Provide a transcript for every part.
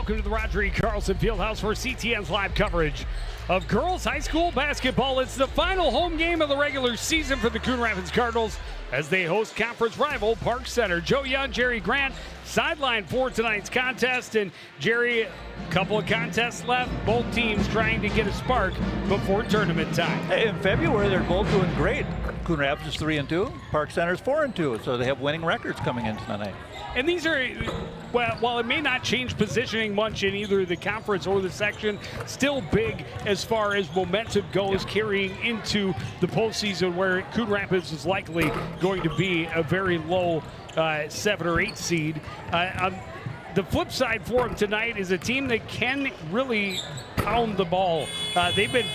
welcome to the Roger E. Carlson Fieldhouse for CTN's live coverage of girls high school basketball. It's the final home game of the regular season for the Coon Rapids Cardinals as they host conference rival Park Center. Joe Young, Jerry Grant, sideline for tonight's contest. And Jerry, a couple of contests left. Both teams trying to get a spark before tournament time. Hey, in February, they're both doing great. Coon Rapids is 3-2. Park Center is 4-2. So they have winning records coming into tonight. And these are, well, while it may not change positioning much in either the conference or the section, still big as far as momentum goes, carrying into the postseason where Coon Rapids is likely going to be a very low 7 or 8 seed. On the flip side for them tonight is a team that can really pound the ball. They've been,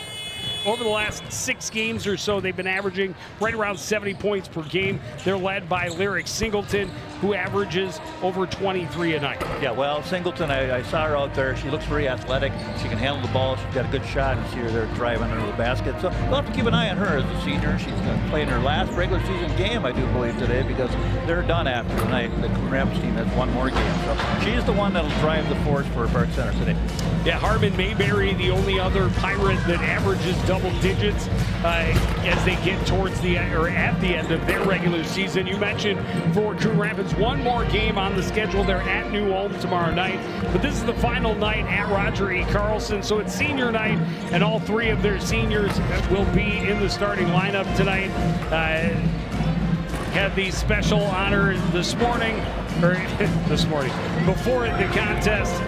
over the last 6 games or so, they've been averaging right around 70 points per game. They're led by Lyric Singleton, who averages over 23 a night. Yeah, well, Singleton, I saw her out there. She looks very athletic. She can handle the ball. She's got a good shot. You see her there driving under the basket. So we'll have to keep an eye on her as a senior. She's going to play in her last regular season game, I do believe, today, because they're done after tonight. The Coon Rapids team has one more game. So she's the one that'll drive the force for Park Center today. Yeah, Harmon Mayberry, the only other Pirate that averages double digits as they get towards the, or at the end of their regular season. You mentioned for Coon Rapids, one more game on the schedule. They're at New Ulm tomorrow night, but this is the final night at Roger E. Carlson, so it's senior night, and all 3 of their seniors will be in the starting lineup tonight. Had the special honor this morning, before the contest,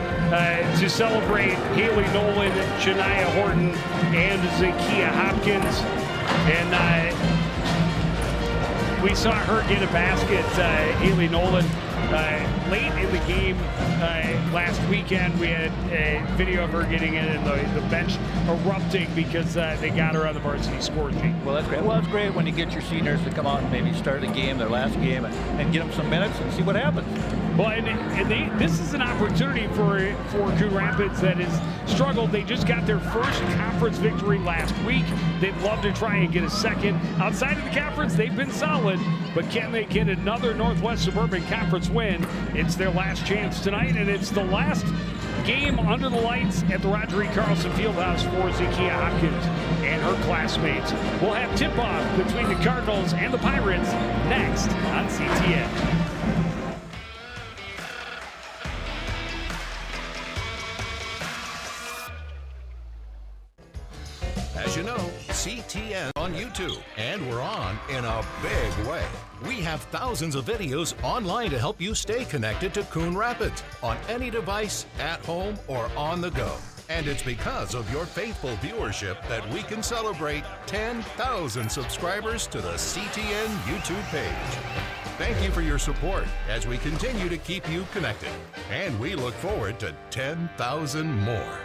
to celebrate Haley Nolan, Shania Horton, and Zakiya Hopkins. And we saw her get a basket, Haley Nolan, late in the game last weekend. We had a video of her getting it and the bench erupting because they got her on the varsity score sheet. Well, that's great. Well, it's great when you get your seniors to come out and maybe start the game, their last game, and get them some minutes and see what happens. Well, this is an opportunity for Coon Rapids that has struggled. They just got their first conference victory last week. They'd love to try and get a second. Outside of the conference, they've been solid, but can they get another Northwest Suburban Conference win? It's their last chance tonight, and it's the last game under the lights at the Roger E. Carlson Fieldhouse for Zakiya Hopkins and her classmates. We'll have tip-off between the Cardinals and the Pirates next on CTN. As you know, CTN on YouTube, and we're on in a big way. We have thousands of videos online to help you stay connected to Coon Rapids on any device, at home, or on the go. And it's because of your faithful viewership that we can celebrate 10,000 subscribers to the CTN YouTube page. Thank you for your support as we continue to keep you connected. And we look forward to 10,000 more.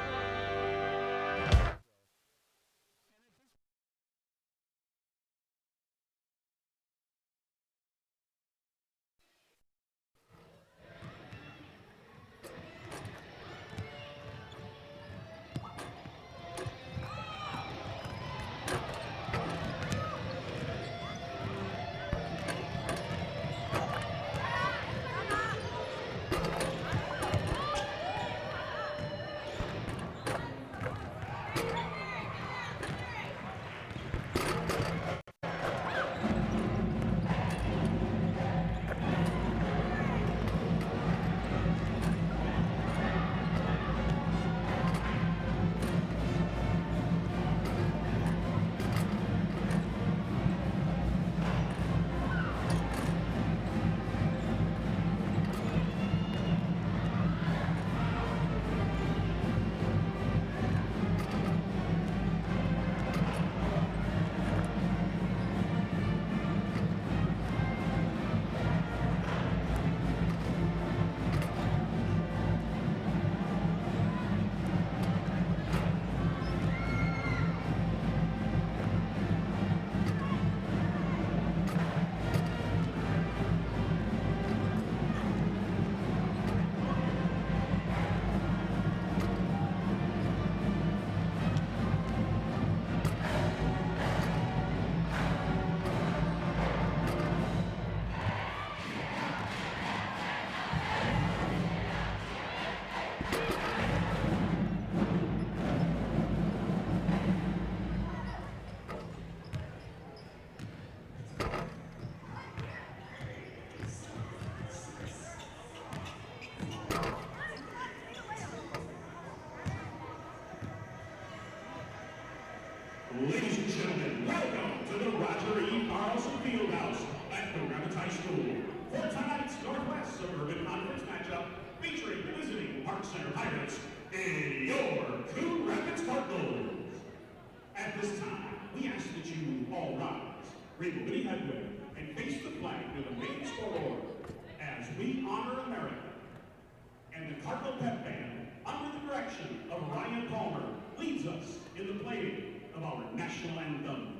Center Pirates and your Coon Rapids Cardinals. At this time, we ask that you all rise, remove any headway, and face the flag with the main scoreboard as we honor America. And the Cardinal Pep Band, under the direction of Ryan Palmer, leads us in the playing of our national anthem.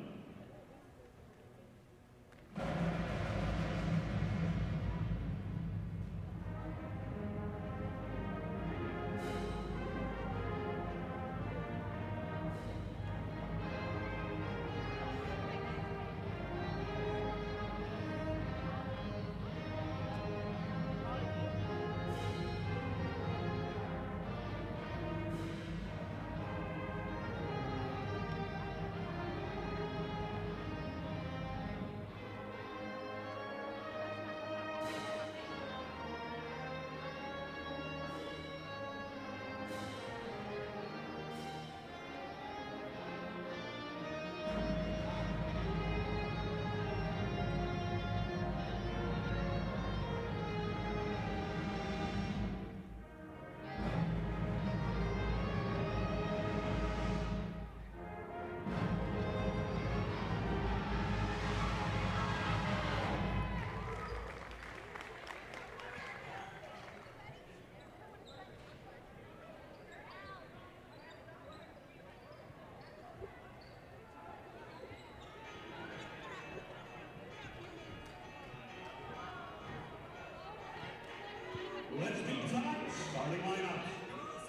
Let's meet tonight's starting lineup.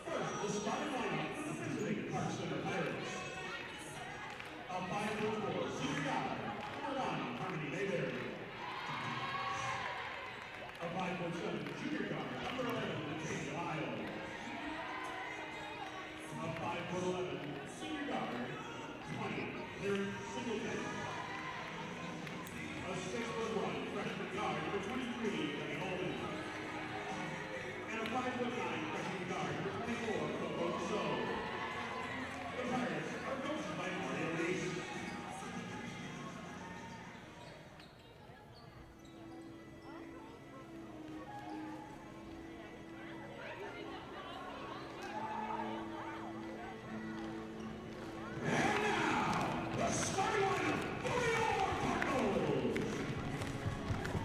First, the starting lineup for the visiting Park Center Pirates. A 5'4" senior guard, number 1, Harmony Mayberry. A 5'7" junior guard, number 11, Katie Lyle. A 5'11" senior guard, 20, Lyric Singleton. A 6'1" freshman guard, number 23, Kenny Holden. And a 5'9" freshman guard, number 24, Coco So. The Pirates are coached by Mario Reese. And now, the starting lineup for your Cardinals.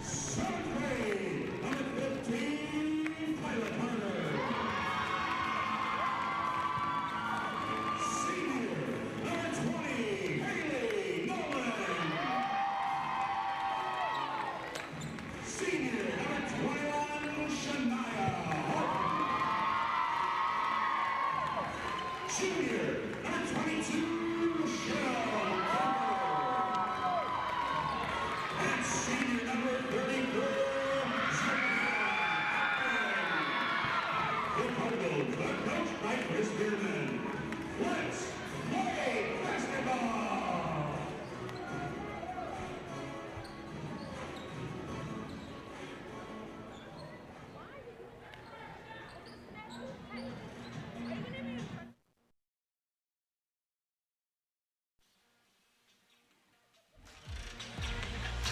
7th grade, number 15, Pilot Hunter. Senior, number 20, Haley Nolan. Senior, number 21, Shania Horton. Junior, number 22, Cheryl Parker. And senior, number 34, the Cardinals are coached by Chris Bierman. Let's play basketball!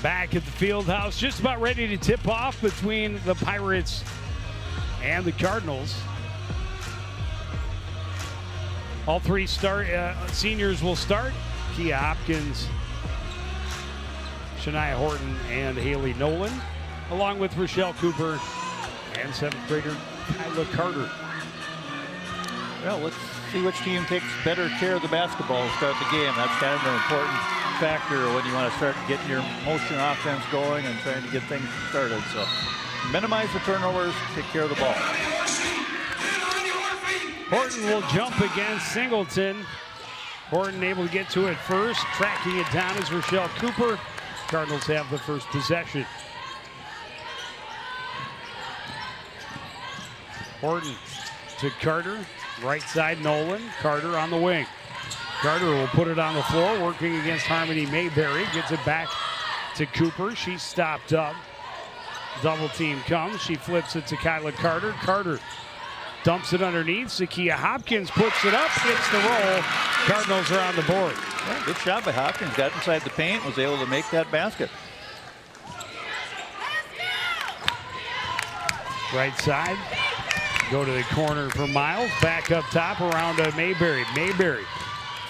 Back at the field house, just about ready to tip off between the Pirates and the Cardinals. All three seniors will start. Kia Hopkins, Shania Horton, and Haley Nolan, along with Rochelle Cooper and 7th grader Kyla Carter. Well, let's see which team takes better care of the basketball to start the game. That's kind of an important factor when you want to start getting your motion offense going and trying to get things started. So minimize the turnovers, take care of the ball. Horton will jump against Singleton. Horton able to get to it first, tracking it down is Rochelle Cooper. Cardinals have the first possession. Horton to Carter, right side Nolan, Carter on the wing. Carter will put it on the floor, working against Harmony Mayberry, gets it back to Cooper. She's stopped up. Double team comes, she flips it to Kyla Carter. Carter dumps it underneath. Zakia Hopkins puts it up, gets the roll. Cardinals are on the board. Yeah, good shot by Hopkins. Got inside the paint, was able to make that basket. Right side. Go to the corner for Miles. Back up top around Mayberry. Mayberry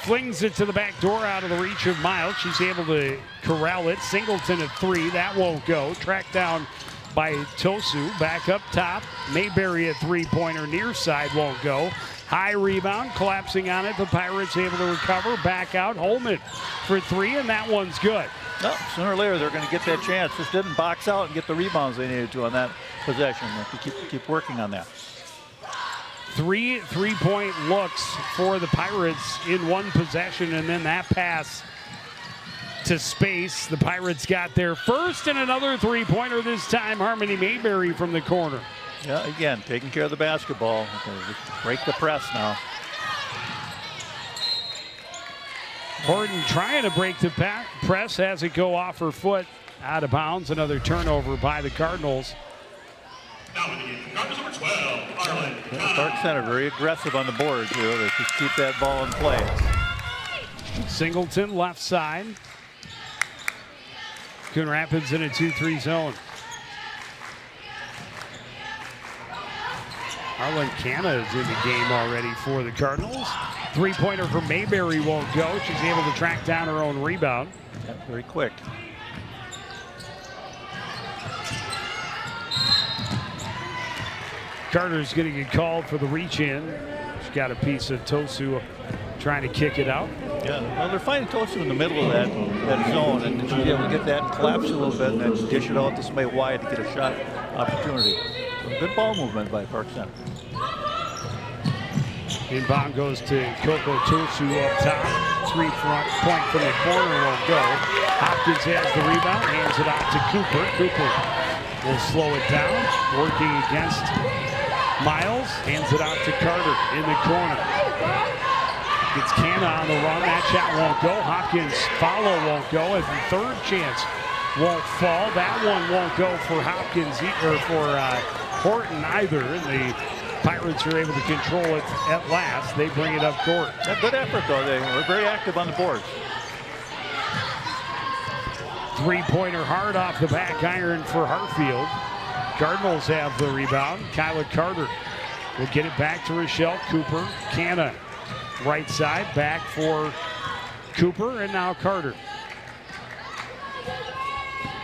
flings it to the back door out of the reach of Miles. She's able to corral it. Singleton at 3. That won't go. Tracked down by Tosu. Back up top. Mayberry at 3-pointer near side won't go. High rebound. Collapsing on it. The Pirates able to recover. Back out. Holman for 3, and that one's good. No, sooner or later they're going to get that chance. Just didn't box out and get the rebounds they needed to on that possession. Keep working on that. 3 3-point looks for the Pirates in one possession, and then that pass to space. The Pirates got there first, and another 3-pointer this time. Harmony Mayberry from the corner. Yeah, again, taking care of the basketball. Break the press now. Horton trying to break the press, has it go off her foot, out of bounds. Another turnover by the Cardinals. Now in the game, Cardinals number 12, Arlen. Park Center very aggressive on the boards here. They just keep that ball in play. Singleton left side. Coon Rapids in a 2-3 zone. Arlen Canna is in the game already for the Cardinals. 3-pointer for Mayberry won't go. She's able to track down her own rebound. Yeah, very quick. Carter's going to get called for the reach in. She's got a piece of Tosu trying to kick it out. Yeah, well, they're finding Tosu in the middle of that zone, and she'll be able to get that and collapse a little bit and then dish it out to somebody wide to get a shot opportunity. So good ball movement by Park Center. Inbound goes to Coco Tosu up top. 3-point from the corner won't go. Hopkins has the rebound, hands it out to Cooper. Cooper will slow it down, working against Miles, hands it out to Carter in the corner. Gets Canna on the run, that shot won't go. Hopkins follow won't go, and the third chance won't fall. That one won't go for Hopkins or for Horton either. And the Pirates are able to control it at last. They bring it up court. A good effort though, they were very active on the boards. 3-pointer hard off the back iron for Hartfield. Cardinals have the rebound. Kyla Carter will get it back to Rochelle Cooper. Canna right side, back for Cooper, and now Carter.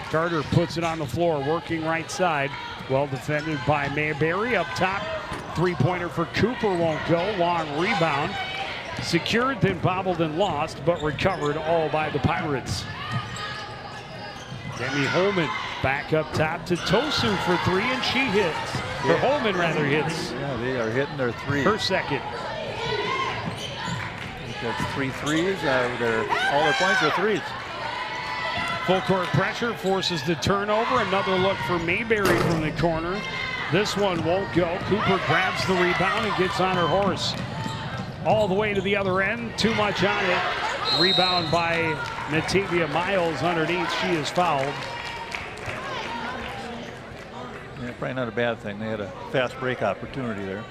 Carter puts it on the floor, working right side. Well defended by Mayberry. Up top, 3-pointer for Cooper won't go. Long rebound. Secured, then bobbled and lost, but recovered all by the Pirates. Demi Holman back up top to Tosu for 3, and she hits. Or Holman rather hits. Yeah, they are hitting their 3. Her second. That's 3 threes. All their points are 3s. Full court pressure forces the turnover. Another look for Mayberry from the corner. This one won't go. Cooper grabs the rebound and gets on her horse. All the way to the other end. Too much on it. Rebound by Natavia Miles underneath. She is fouled. Yeah, probably not a bad thing. They had a fast break opportunity there.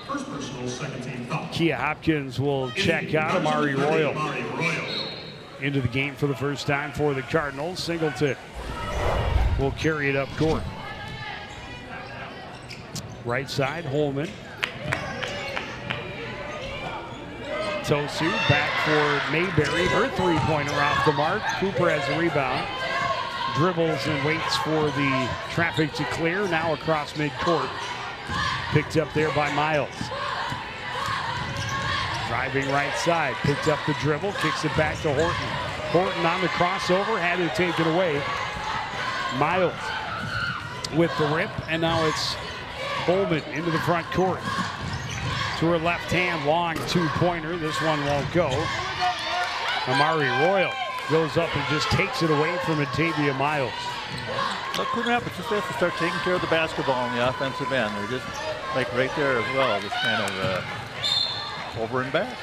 First personal, second team foul. Kia Hopkins will check out. Amari Royal into the game for the first time for the Cardinals. Singleton will carry it up court. Right side, Holman. Tosu back for Mayberry. Her 3-pointer off the mark. Cooper has the rebound. Dribbles and waits for the traffic to clear. Now across midcourt. Picked up there by Miles. Driving right side. Picked up the dribble. Kicks it back to Horton. Horton on the crossover. Had to take it away. Miles with the rip. And now it's Holman into the front court. To her left hand, long 2-pointer. This one won't go. Amari Royal goes up and just takes it away from Natavia Miles. Well, Coon Rapids just have to start taking care of the basketball on the offensive end. They're just like right there as well, just kind of over and back.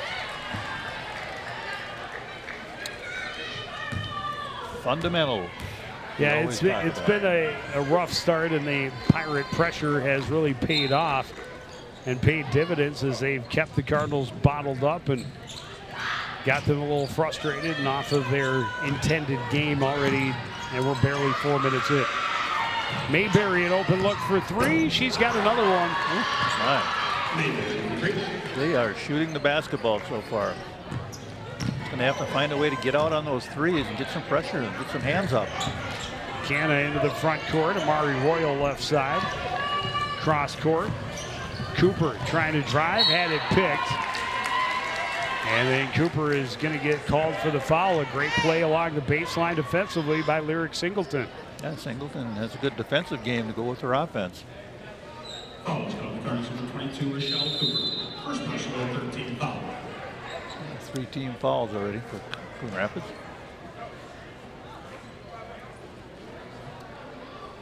Fundamental. Yeah, it's been a rough start, and the Pirate pressure has really paid off and paid dividends as they've kept the Cardinals bottled up and got them a little frustrated and off of their intended game already, and we're barely 4 minutes in. Mayberry an open look for three. She's got another one. Right. They are shooting the basketball so far. Going to have to find a way to get out on those threes and get some pressure and get some hands up. Canna into the front court. Amari Royal left side. Cross court. Cooper trying to drive, had it picked. And then Cooper is going to get called for the foul. A great play along the baseline defensively by Lyric Singleton. Yeah, Singleton has a good defensive game to go with her offense. Foul is called on number 22, Rochelle Cooper. First personal 13 foul. 3 team fouls already for Coon Rapids.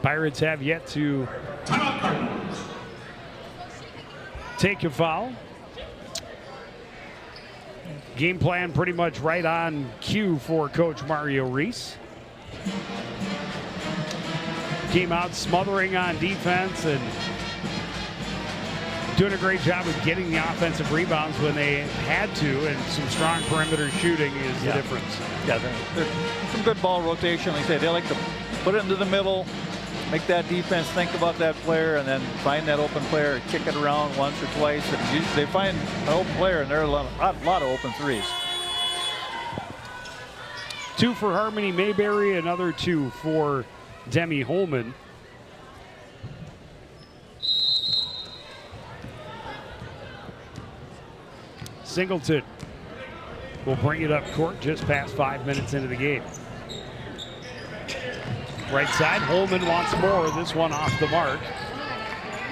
Pirates have yet to Timeout Cardinals. take a foul. Game plan pretty much right on cue for Coach Mario Reese. Came out smothering on defense and doing a great job of getting the offensive rebounds when they had to, and some strong perimeter shooting is the difference. Yeah, there's some good ball rotation. Like I say, they like to put it into the middle, make that defense think about that player, and then find that open player and kick it around once or twice. And usually they find an open player, and there are a lot of open threes. 2 for Harmony Mayberry, another 2 for Demi Holman. Singleton will bring it up court just past 5 minutes into the game. Right side, Holman wants more. This one off the mark.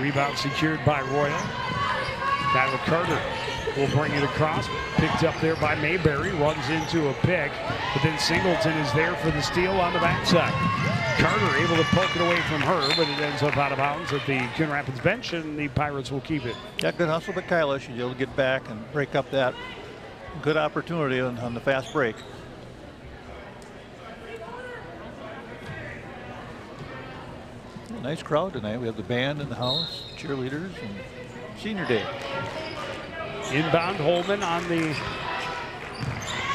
Rebound secured by Royal. Kyla Carter will bring it across. Picked up there by Mayberry. Runs into a pick. But then Singleton is there for the steal on the backside. Carter able to poke it away from her, but it ends up out of bounds at the Coon Rapids bench, and the Pirates will keep it. Yeah, good hustle by Kyla. She's able to get back and break up that good opportunity on the fast break. Nice crowd tonight. We have the band in the house, cheerleaders, and senior day. Inbound Holman on the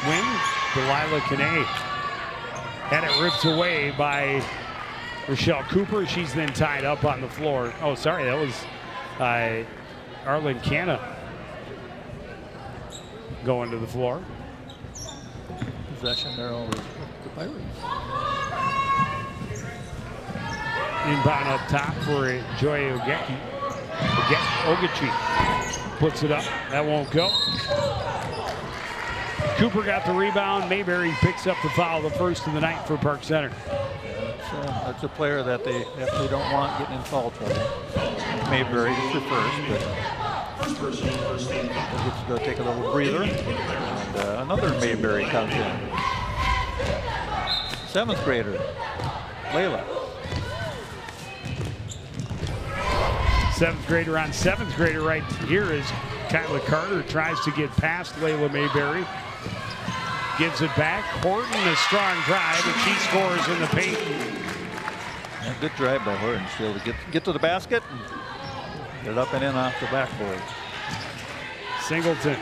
wing. Delilah Kane had it ripped away by Rochelle Cooper. She's then tied up on the floor. Oh, sorry, that was Arlen Canna going to the floor. Possession there over the Pirates. Inbound up top for Joy Ogechi. Puts it up. That won't go. Cooper got the rebound. Mayberry picks up the foul, the first of the night for Park Center. That's a player that they definitely don't want getting in foul trouble. Mayberry is the first, but gets to go take a little breather. And another Mayberry comes in. 7th grader, Layla. 7th grader on 7th grader right here is Kyla Carter. Tries to get past Layla Mayberry. Gives it back. Horton, a strong drive, and she scores in the paint. Yeah, good drive by Horton. She's able to get to the basket and get it up and in off the backboard. Singleton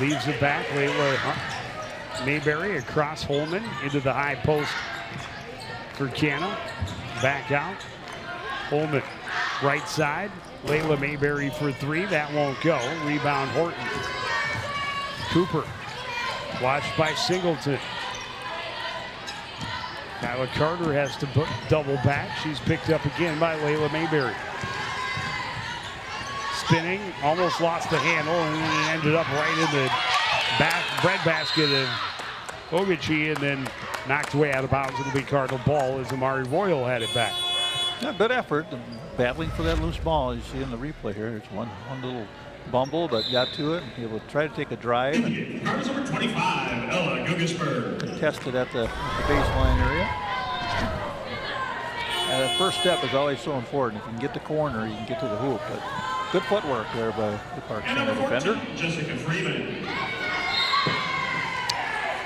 leaves it back. Layla Mayberry across Holman into the high post for Canna. Back out. Holman right side. Layla Mayberry for 3. That won't go. Rebound Horton. Cooper watched by Singleton. Kyla Carter has to double back. She's picked up again by Layla Mayberry. Spinning, almost lost the handle, and then it ended up right in the breadbasket of Ogechi, and then knocked away out of bounds. It'll be Cardinal ball as Amari Royal had it back. Yeah, good effort. Battling for that loose ball. You see in the replay here, it's one little bumble, but got to it. He will try to take a drive and Number 25, Ella Guggisberg. contest it at the baseline area. And the first step is always so important. If you can get the corner, you can get to the hoop. But good footwork there by the Park Center defender. Jessica Freeman.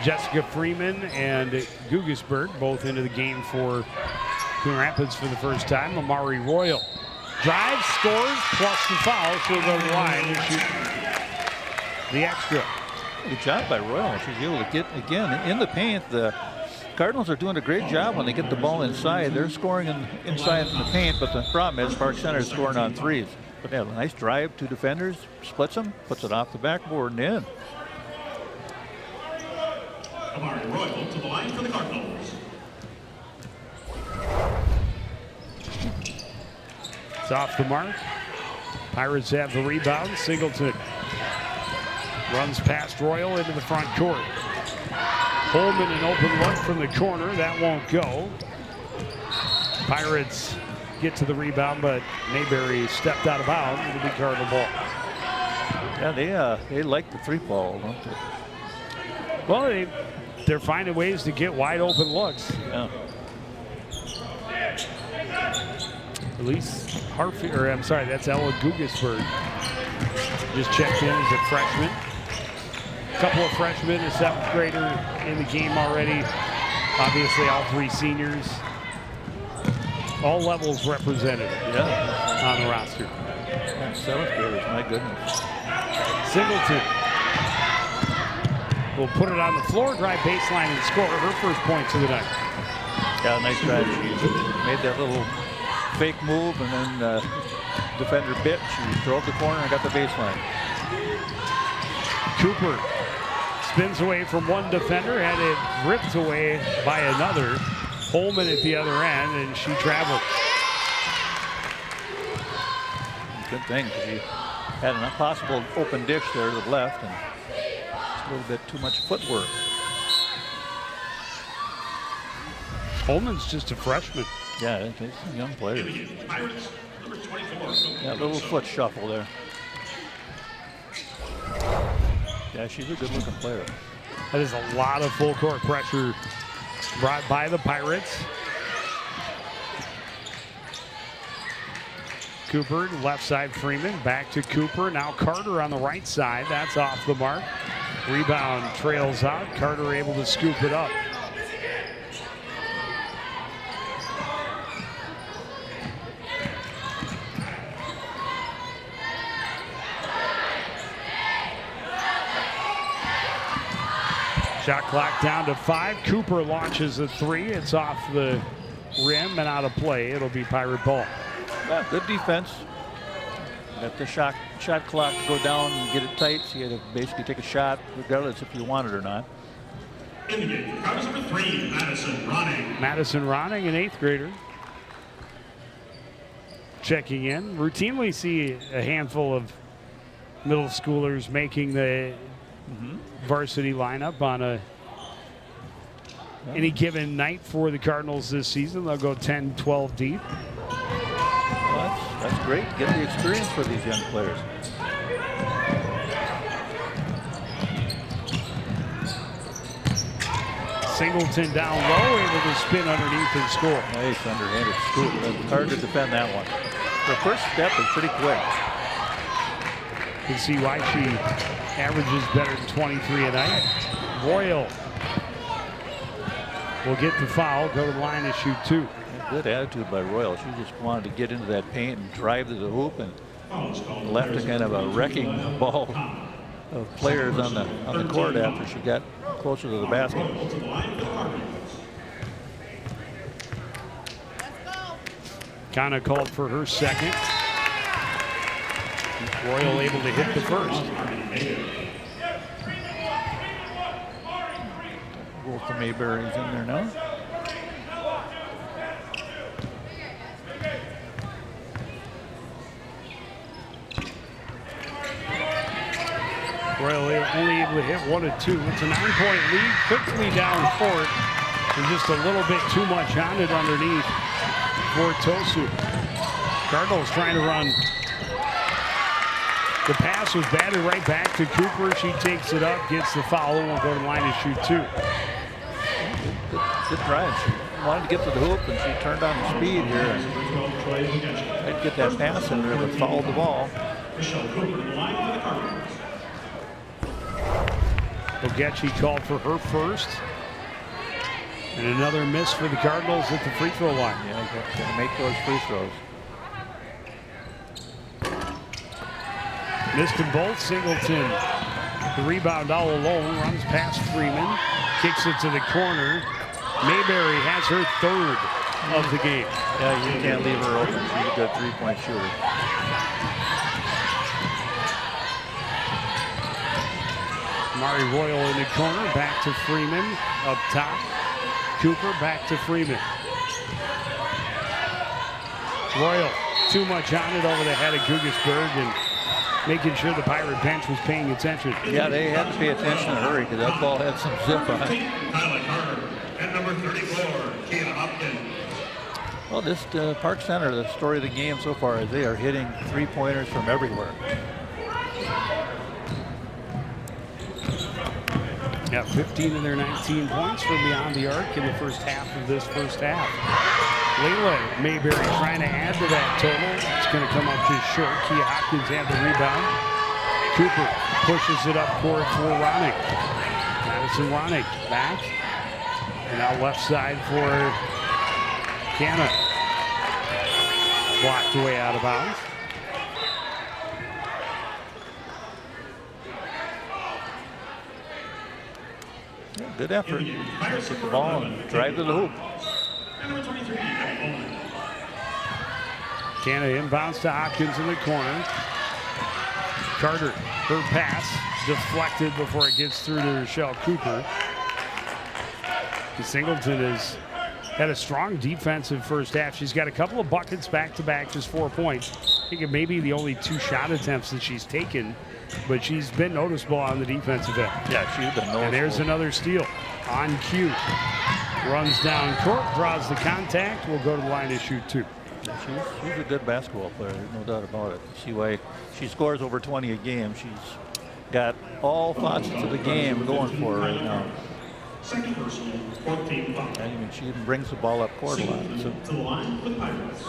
Jessica Freeman and Guggisberg both into the game for Coon Rapids for the first time. Amari Royal drives, scores, plus the foul. She'll go to the line and shoot the extra. Good job by Royal. She's able to get, again, in the paint. The Cardinals are doing a great job when they get the ball inside. They're scoring inside in the paint, but the problem is Park Center is scoring on threes. But they have a nice drive, 2 defenders, splits them, puts it off the backboard and in. Amari Royal to the line for the Cardinals. It's off the mark. Pirates have the rebound. Singleton runs past Royal into the front court. Holman an open look from the corner. That won't go. Pirates get to the rebound, but Mayberry stepped out of bounds. It'll be Cardinal ball. Yeah, they like the 3-ball, don't they? Well, they're finding ways to get wide open looks. Yeah. At least Hartfield, or I'm sorry, that's Ella Gugisberg. Just checked in as a freshman. A couple of freshmen, a 7th grader in the game already. Obviously, all 3 seniors. All levels represented on the roster. Yeah, 7th graders, my goodness. Singleton will put it on the floor, drive baseline, and score her first points of the night. Yeah, nice drive. She made that little fake move, and then defender bit. She drove the corner and got the baseline. Cooper spins away from one defender, had it ripped away by another. Holman at the other end, and she traveled. Good thing, because he had an impossible open dish there to the left, and it's a little bit too much footwork. Holman's just a freshman. Yeah, he's a young player. That little foot shuffle there. Yeah, she's a good-looking player. That is a lot of full court pressure brought by the Pirates. Cooper, left side Freeman, back to Cooper. Now Carter on the right side. That's off the mark. Rebound trails out. Carter able to scoop it up. Shot clock down to 5. Cooper launches a 3. It's off the rim and out of play. It'll be Pirate ball. Yeah, good defense. Got the shot clock to go down and get it tight, so you had to basically take a shot regardless if you want it or not. In the game, comes number 3, Madison Ronning. Madison Ronning, an 8th grader. Checking in. Routinely see a handful of middle schoolers making the varsity lineup on any given night for the Cardinals this season. They'll go 10, 12 deep. Well, that's great. Get the experience for these young players. Singleton down low, able to spin underneath and score. Nice underhanded scoop. It's hard to defend that one. The first step is pretty quick. You can see why she averages better than 23 a night. Royal will get the foul, go to the line and shoot 2. Good attitude by Royal. She just wanted to get into that paint and drive to the hoop, and left a kind of a wrecking ball of players on the court after she got closer to the basket. Kana called for her second. Royal able to hit the first. Both the Mayberries in there now. Royal only able to hit 1 of 2. It's a 9-point lead. Quickly down court. And just a little bit too much on it underneath for Tosu. Cardinals trying to run. The pass was batted right back to Cooper. She takes it up, gets the foul, and will go to the line to shoot 2. Good drive. She wanted to get to the hoop, and she turned on the speed here. Tried to get that pass in there, but fouled the ball. Ogechi called for her first. And another miss for the Cardinals at the free throw line. Yeah, got to make those free throws. Missed them both. Singleton, the rebound all alone, runs past Freeman, kicks it to the corner. Mayberry has her third of the game. Yeah, you can't leave her open. She's a good three-point shooter. Mari Royal in the corner, back to Freeman up top. Cooper back to Freeman. Royal, too much on it over the head of Gugesberg and making sure the Pirate bench was paying attention. Yeah, they had to pay attention in a hurry because that ball had some zip on it. And number 34, Kia Hopkins. Well, this Park Center, the story of the game so far is they are hitting three-pointers from everywhere. Yeah, 15 of their 19 points from beyond the arc in the first half of this first half. Layla Mayberry trying to add to that total. It's going to come up just short. Kia Hopkins had the rebound. Cooper pushes it up court for Ronnick. Madison Ronnick back. And now left side for Canna. Blocked away out of bounds. Yeah, good effort. Take the ball and drive to the hoop. Number 23, Canna inbounds to Hopkins in the corner. Carter, her pass deflected before it gets through to Rochelle Cooper. Singleton has had a strong defensive first half. She's got a couple of buckets back-to-back, just 4 points. I think it may be the only 2 shot attempts that she's taken, but she's been noticeable on the defensive end. Yeah, she's been noticeable. And there's another steal on cue. Runs down court, draws the contact, will go to the line to shoot 2. She's a good basketball player, no doubt about it. See why she scores over 20 a game. She's got all facets of the game going for her right now. second personal, 14 foul. I mean, she even brings the ball up court a lot. So. To the line for the Pirates.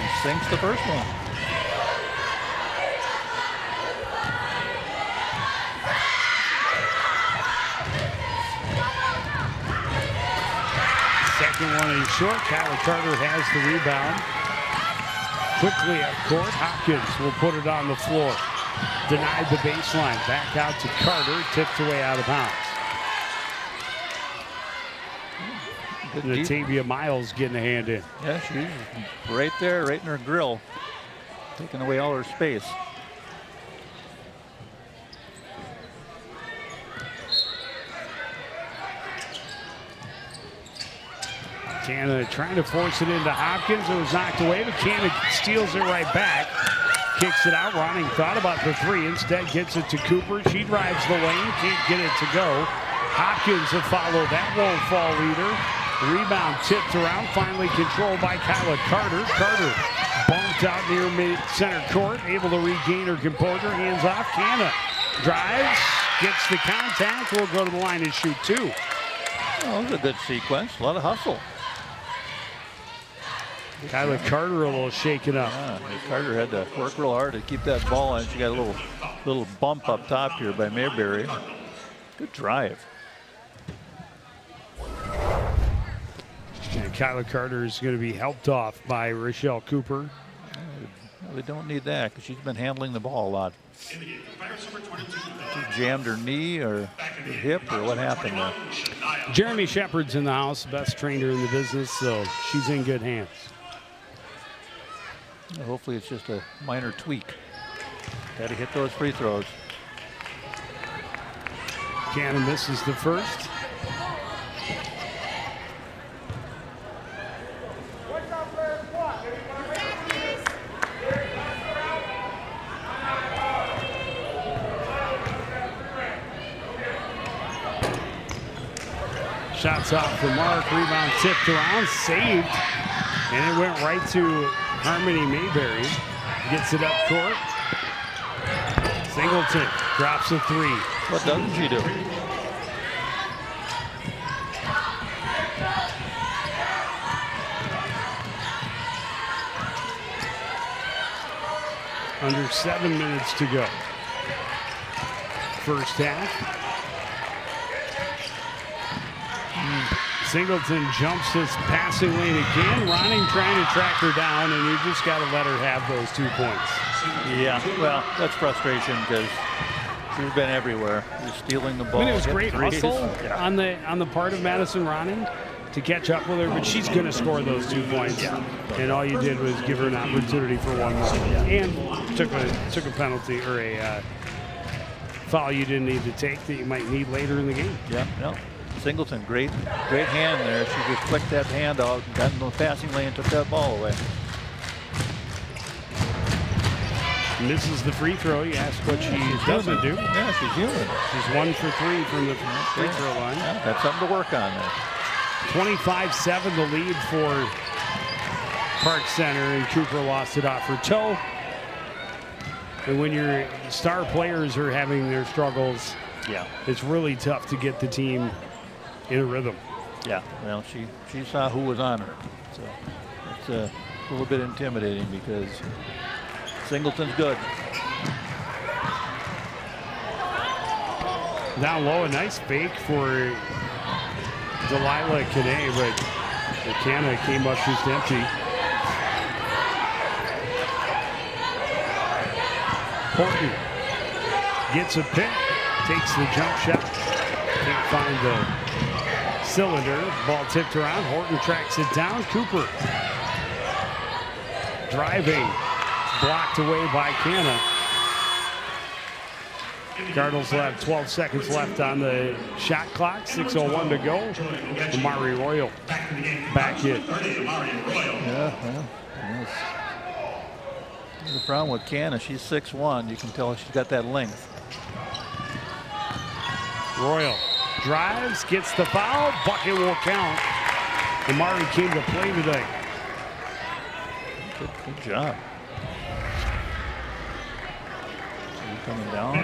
She sinks the first one. Second one is short. Kyla Carter has the rebound. Quickly up court, Hopkins will put it on the floor. Denied the baseline. Back out to Carter. Tipped away out of bounds. Natavia Miles getting a hand in. Yeah, she's right there, right in her grill. Taking away all her space. Canna trying to force it into Hopkins. It was knocked away, but Canna steals it right back. Kicks it out. Ronning thought about the 3. Instead gets it to Cooper. She drives the lane. Can't get it to go. Hopkins will follow. That won't fall either. Rebound tipped around. Finally controlled by Kyla Carter. Carter bumped out near mid-center court. Able to regain her composure. Hands off. Canna drives. Gets the contact. Will go to the line and shoot 2. Oh, it was a good sequence. A lot of hustle. Kyla Carter a little shaken up. Yeah, Carter had to work real hard to keep that ball on. She got a little bump up top here by Mayberry. Good drive. And Kyla Carter is going to be helped off by Rochelle Cooper. We don't need that because she's been handling the ball a lot. She jammed her knee or her hip or what happened there? Jeremy Shepard's in the house, best trainer in the business, so she's in good hands. Hopefully it's just a minor tweak. Got to hit those free throws. Canna misses the first. Shots off the mark, rebound tipped around, saved, and it went right to Harmony Mayberry. Gets it up court. Singleton drops a 3. What doesn't she do? Under 7 minutes to go. First half. Singleton jumps his passing lane again. Ronning trying to track her down, and you just got to let her have those 2 points. Yeah, well, that's frustration because she's been everywhere. Just stealing the ball. I mean, it was great threes. hustle Yeah. on the part of Madison Ronning to catch up with her, but she's going to score those 2 points. Yeah. And all you did was give her an opportunity for one more, and took a penalty or a foul you didn't need to take that you might need later in the game. Yeah, no. Singleton, great hand there. She just flicked that hand out, got in the passing lane, took that ball away. Misses the free throw. You ask what she doesn't do. Yeah, she's human. She's 1 for 3 from the free throw line. Yeah, that's something to work on there. 25-7 the lead for Park Center, and Cooper lost it off her toe. And when your star players are having their struggles, Yeah. it's really tough to get the team in a rhythm. Yeah, well, she saw who was on her. So it's a little bit intimidating because Singleton's good. Down low, a nice fake for Delilah Kane, but McKenna came up just empty. Horton gets a pick, takes the jump shot, can't find the cylinder. Ball tipped around, Horton tracks it down. Cooper driving, blocked away by Canna. Cardinals will have 12 seconds left on the shot clock, 6:01 to go. Amari Royal back in. Yeah, well, yes. The problem with Canna, she's 6'1". You can tell she's got that length. Royal drives, gets the foul, bucket will count. Amari came to play today. Good job. Coming down,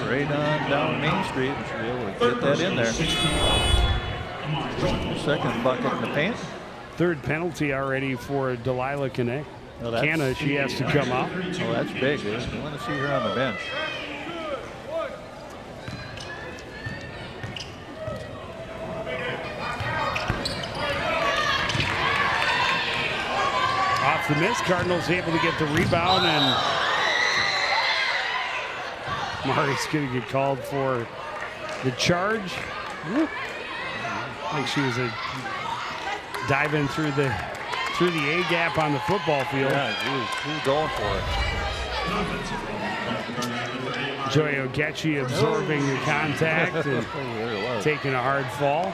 right on down Main Street, and she'll be able to get that in there. Second bucket in the paint. Third penalty already for Delilah Kane. Well, Canna, she has to come out. Oh, that's big. You want to see her on the bench. Off the miss, Cardinals able to get the rebound, and Mari's going to get called for the charge. I think she was diving through the A gap on the football field. Yeah, he was going for it. Joy Ogechi absorbing the contact and taking a hard fall.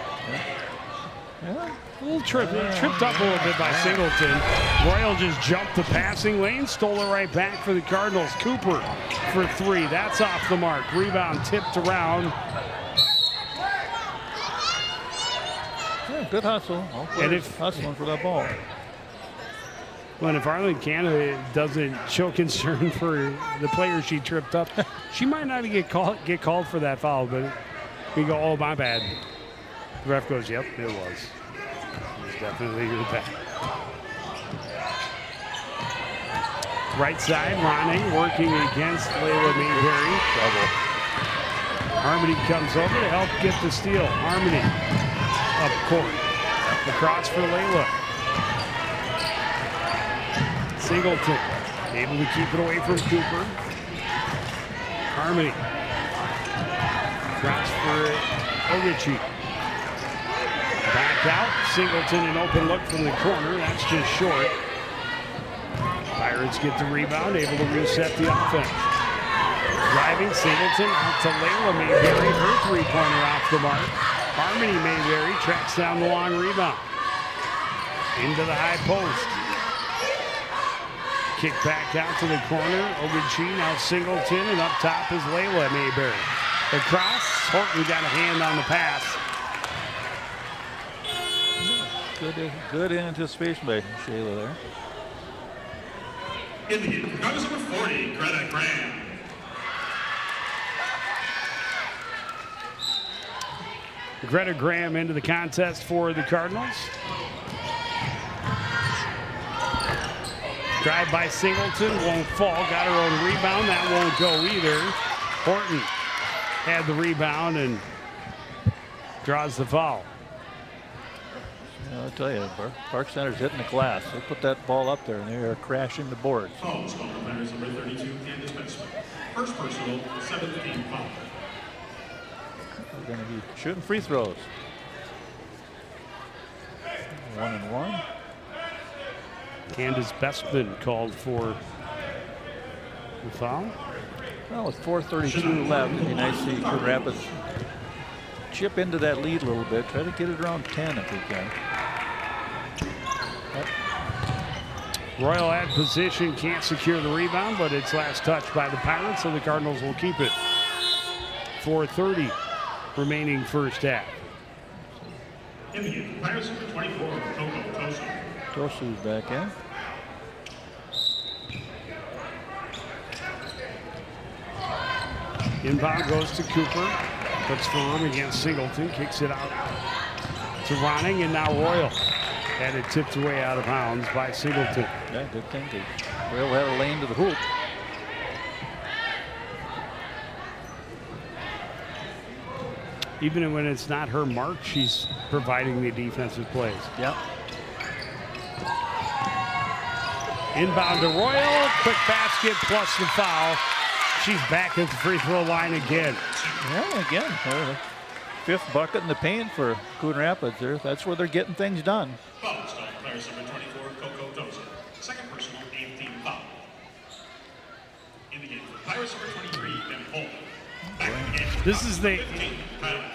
Yeah. A little tripped up a little bit by Singleton. Royal just jumped the passing lane, stole it right back for the Cardinals. Cooper for 3. That's off the mark. Rebound tipped around. Yeah, good hustle. And if hustling for that ball. Well, if Arlen Canada doesn't show concern for the player she tripped up, she might not get called for that foul, but we go, oh, my bad. The ref goes, yep, it was. It was definitely your bad. Right side, Ronning working against Layla Mayberry. Trouble. Harmony comes over to help get the steal. Harmony up court. Across for Layla. Singleton able to keep it away from Cooper. Harmony. Cross for Ogechi. Back out. Singleton, an open look from the corner. That's just short. Pirates get the rebound, able to reset the offense. Driving Singleton out to Layla Mayberry. Her three-pointer off the mark. Harmony Mayberry tracks down the long rebound. Into the high post. Kick back out to the corner. Ogechi now Singleton, and up top is Layla Mayberry. Across, Horton got a hand on the pass. Good anticipation by Shayla there. In the game, Cardinals number 40, Greta Graham. Greta Graham into the contest for the Cardinals. Drive by Singleton, won't fall, got her own rebound, that won't go either. Horton had the rebound and draws the foul. Yeah, I'll tell you, Park Center's hitting the glass. They put that ball up there, and they are crashing the boards. Foul called on players number 32, Candace Benson. First personal, 7th team foul. We're going to be shooting free throws. 1-1. Candace Bestman called for the foul. Well, with 4:32 left, it'd be nice to see Coon Rapids chip into that lead a little bit. Try to get it around 10 if we can. Royal at position, can't secure the rebound, but it's last touched by the Pirates, so the Cardinals will keep it. 4:30 remaining first half. In the game, Pirates number 24, Coco Toso. Tosu's back in. Inbound goes to Cooper, puts firm against Singleton, kicks it out to Ronning, and now Royal. And it tipped away out of bounds by Singleton. Yeah, good thing. Royal had a lane to the hoop. Even when it's not her mark, she's providing the defensive plays. Yeah. Inbound to Royal, quick basket plus the foul. She's back at the free throw line again. Yeah, again, fifth bucket in the paint for Coon Rapids. That's where they're getting things done. Foul called on players number 24, Coco Toso. Second personal, 8th team foul. In the game, Pirates number 23, Ben Holt. This is the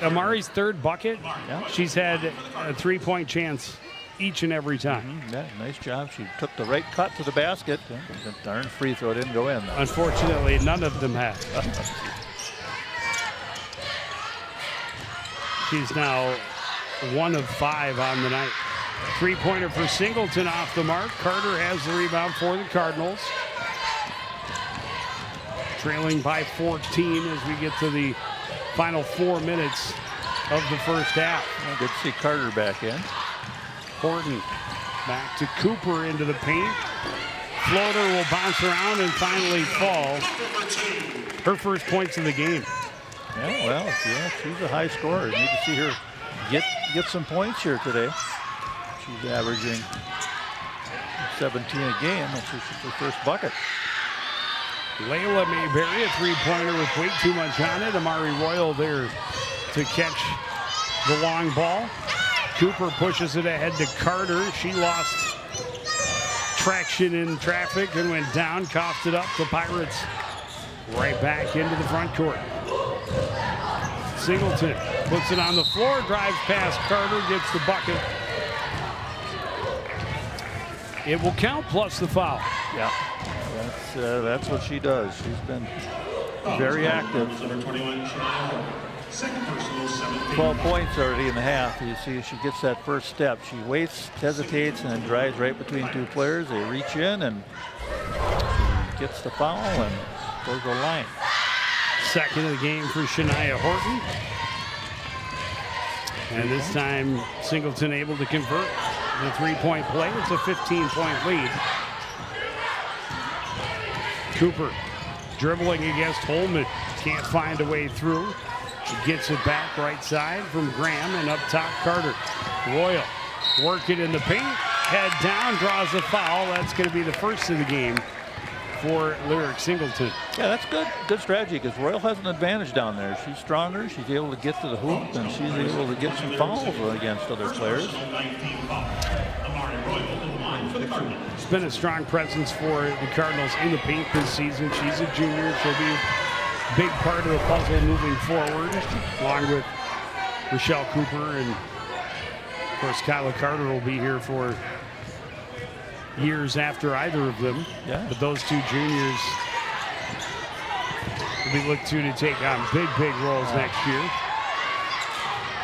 Amari's third bucket. Yeah. She's had a three-point chance each and every time. Yeah, nice job. She took the right cut to the basket. The darn free throw didn't go in, though. Unfortunately, none of them have. She's now 1 of 5 on the night. Three-pointer for Singleton off the mark. Carter has the rebound for the Cardinals. Trailing by 14 as we get to the final 4 minutes of the first half. Yeah, good to see Carter back in. Horton back to Cooper into the paint. Floater will bounce around and finally fall. Her first points of the game. Yeah, well, yeah, she's a high scorer. You need to see her get some points here today. She's averaging 17 a game. That's her first bucket. Layla Mayberry, a three-pointer with way too much on it. Amari Royal there to catch the long ball. Cooper pushes it ahead to Carter. She lost traction in traffic and went down, coughed it up. The Pirates right back into the front court. Singleton puts it on the floor, drives past Carter, gets the bucket. It will count plus the foul. Yeah, that's what she does. She's been very active. 12 points already in the half. You see she gets that first step. She waits, hesitates, and then drives right between two players. They reach in, and she gets the foul and goes to the line. Second of the game for Shania Horton. And this time, Singleton able to convert the three-point play. It's a 15-point lead. Cooper dribbling against Holman. Can't find a way through. He gets it back right side from Graham, and up top, Carter. Royal working in the paint. Head down, draws a foul. That's going to be the first of the game for Lyric Singleton. Yeah, that's good. Good strategy, because Royal has an advantage down there. She's stronger. She's able to get to the hoop, and she's able to get some fouls against other players. It's been a strong presence for the Cardinals in the paint this season. She's a junior. She'll be a big part of the puzzle moving forward, along with Rochelle Cooper. And, of course, Kyla Carter will be here for years after either of them. Yeah. But those two juniors will be looked to take on big roles next year.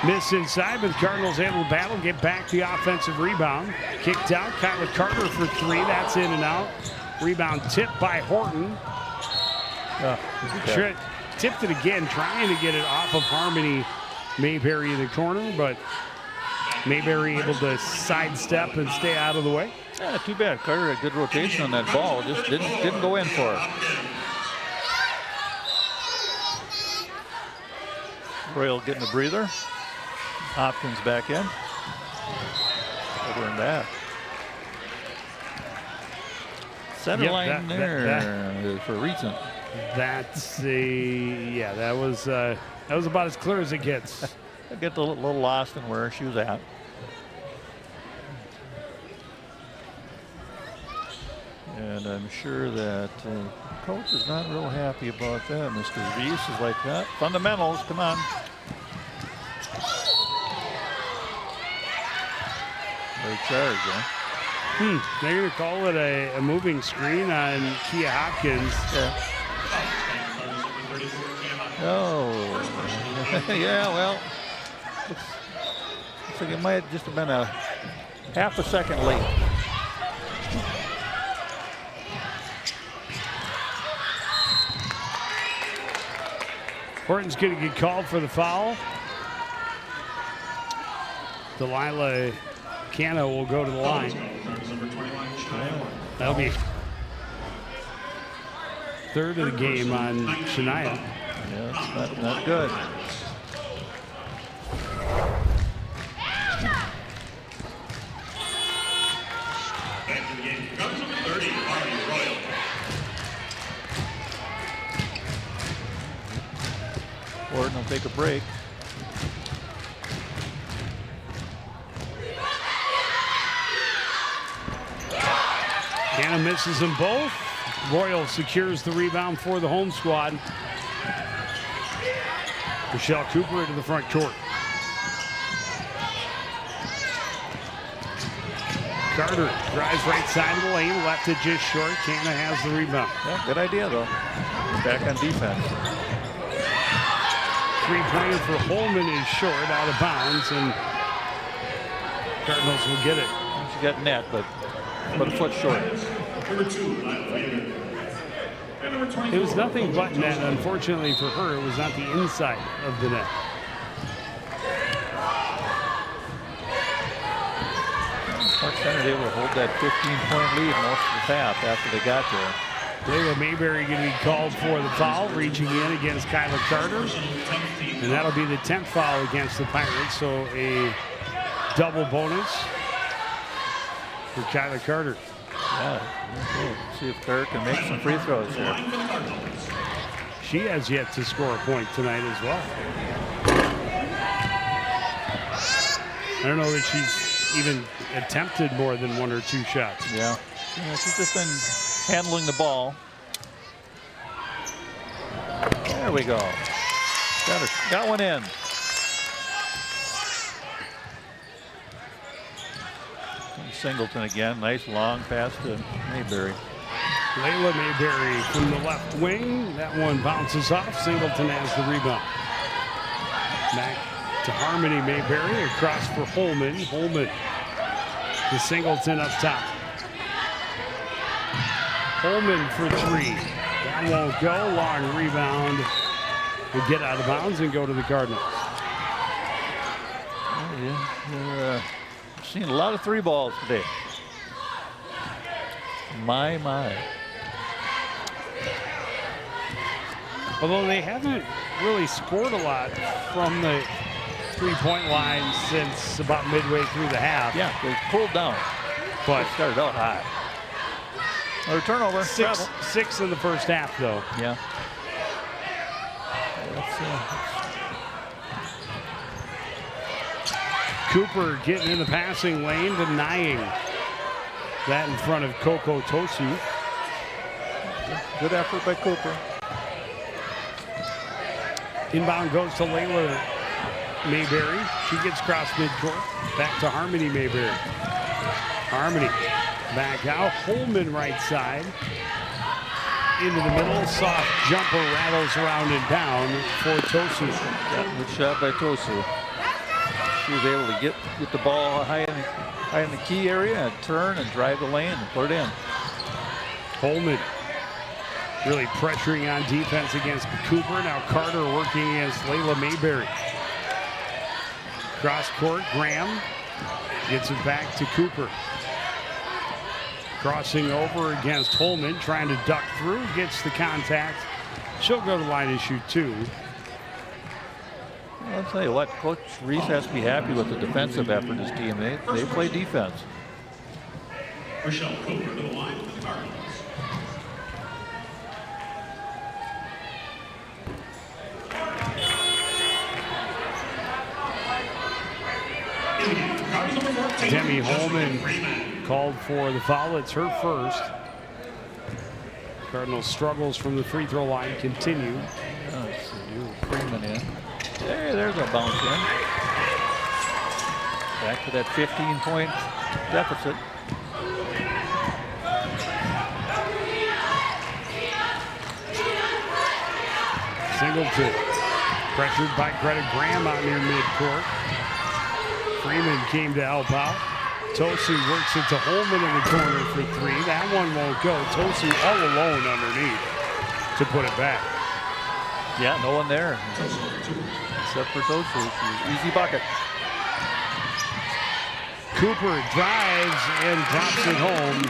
Miss inside, but the Cardinals able to battle, get back the offensive rebound. Kicked out, Kyla Carter for three. That's in and out. Rebound tipped by Horton. Tipped it again, trying to get it off of Harmony Mayberry in the corner, but Mayberry able to sidestep and stay out of the way. Yeah, too bad. Carter had good rotation on that ball. Just didn't go in for it. Royal getting a breather. Hopkins back in. Over in that. Center Yep, line there is for a reason. That's yeah. That was about as clear as it gets. I get a little lost in where she was at. And I'm sure that coach is not real happy about that. Mr. Reese is like that. Fundamentals, come on. Their charge, huh? They're going to call it a moving screen on Kia Hopkins. Yeah. Oh, yeah, well, looks like it might have just have been a half a second late. Horton's going to get called for the foul. Delilah Cano will go to the line. That'll be third of the game on Shania. Yeah, it's not good. Horton will take a break. Cano misses them both. Royal secures the rebound for the home squad. Michelle Cooper into the front court. Carter drives right side of the lane, left it just short. Cano has the rebound. Yeah, good idea though. Back on defense. Three-pointer for Holman is short, out of bounds, and Cardinals will get it. She got net, but a foot short. It was nothing but net. Unfortunately for her, it was not the inside of the net. Clark Center able to hold that 15-point lead most of the half after they got there. Layla Mayberry going to be called for the foul, reaching in against Kyla Carter. And that'll be the 10th foul against the Pirates, so a double bonus for Kyla Carter. Yeah, okay. See if Carter can make some free throws here. She has yet to score a point tonight as well. I don't know that she's even attempted more than one or two shots. Yeah, she's just been handling the ball. There we go. Got one in. Singleton again. Nice long pass to Mayberry. Layla Mayberry from the left wing. That one bounces off. Singleton has the rebound. Back to Harmony Mayberry. Across for Holman. Holman to Singleton up top. Holman for three. That won't go. Long rebound. Will get out of bounds and go to the Cardinals. We're seeing a lot of three balls today. My. Although they haven't really scored a lot from the three-point line since about midway through the half. Yeah, they pulled down. But they started out high. Another turnover. Six in the first half, though. Yeah. Cooper getting in the passing lane, denying that in front of Coco Tosu. Good effort by Cooper. Inbound goes to Layla Mayberry. She gets across midcourt. Back to Harmony Mayberry. Harmony back out. Holman right side. Into the middle. Soft jumper rattles around and down for Tosu. Yeah, good shot by Tosu. She was able to get the ball high in the key area and turn and drive the lane and put it in. Holman really pressuring on defense against Cooper. Now Carter working against Layla Mayberry. Cross court, Graham gets it back to Cooper. Crossing over against Holman, trying to duck through, gets the contact. She'll go to the line and shoot two. I'll tell you what, Coach Reese has to be happy with the defensive effort of his team. They play defense. Rochelle Cooper to the line for the Cardinals. Demi Holman called for the foul. It's her first. Cardinals struggles from the free throw line continue. Let's see, Freeman in. There's a bounce in. Back to that 15-point deficit. Singleton pressured by Greta Graham out near midcourt. Freeman came to help out. Tosu works it to Holman in the corner for three. That one won't go. Tosu all alone underneath to put it back. Yeah, no one there except for Tosu. Easy bucket. Cooper drives and drops it home.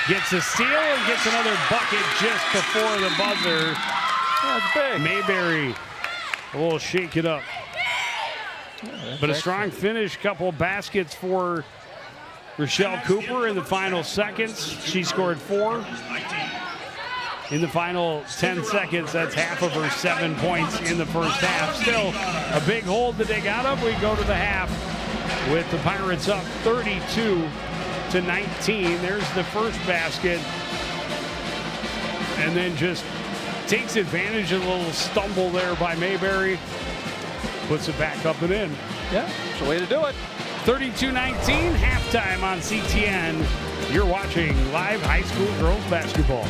Gets a steal and gets another bucket just before the buzzer. That's big. Mayberry a little shake it up. Yeah, but a strong finish, couple baskets for Rochelle Cooper in the final seconds. She scored 4. In the final 10 seconds, that's half of her 7 points in the first half. Still a big hold to dig out of. We go to the half with the Pirates up 32-19. There's the first basket. And then just takes advantage of a little stumble there by Mayberry. Puts it back up and in. Yeah, it's the way to do it. 32-19, halftime on CTN. You're watching live high school girls basketball.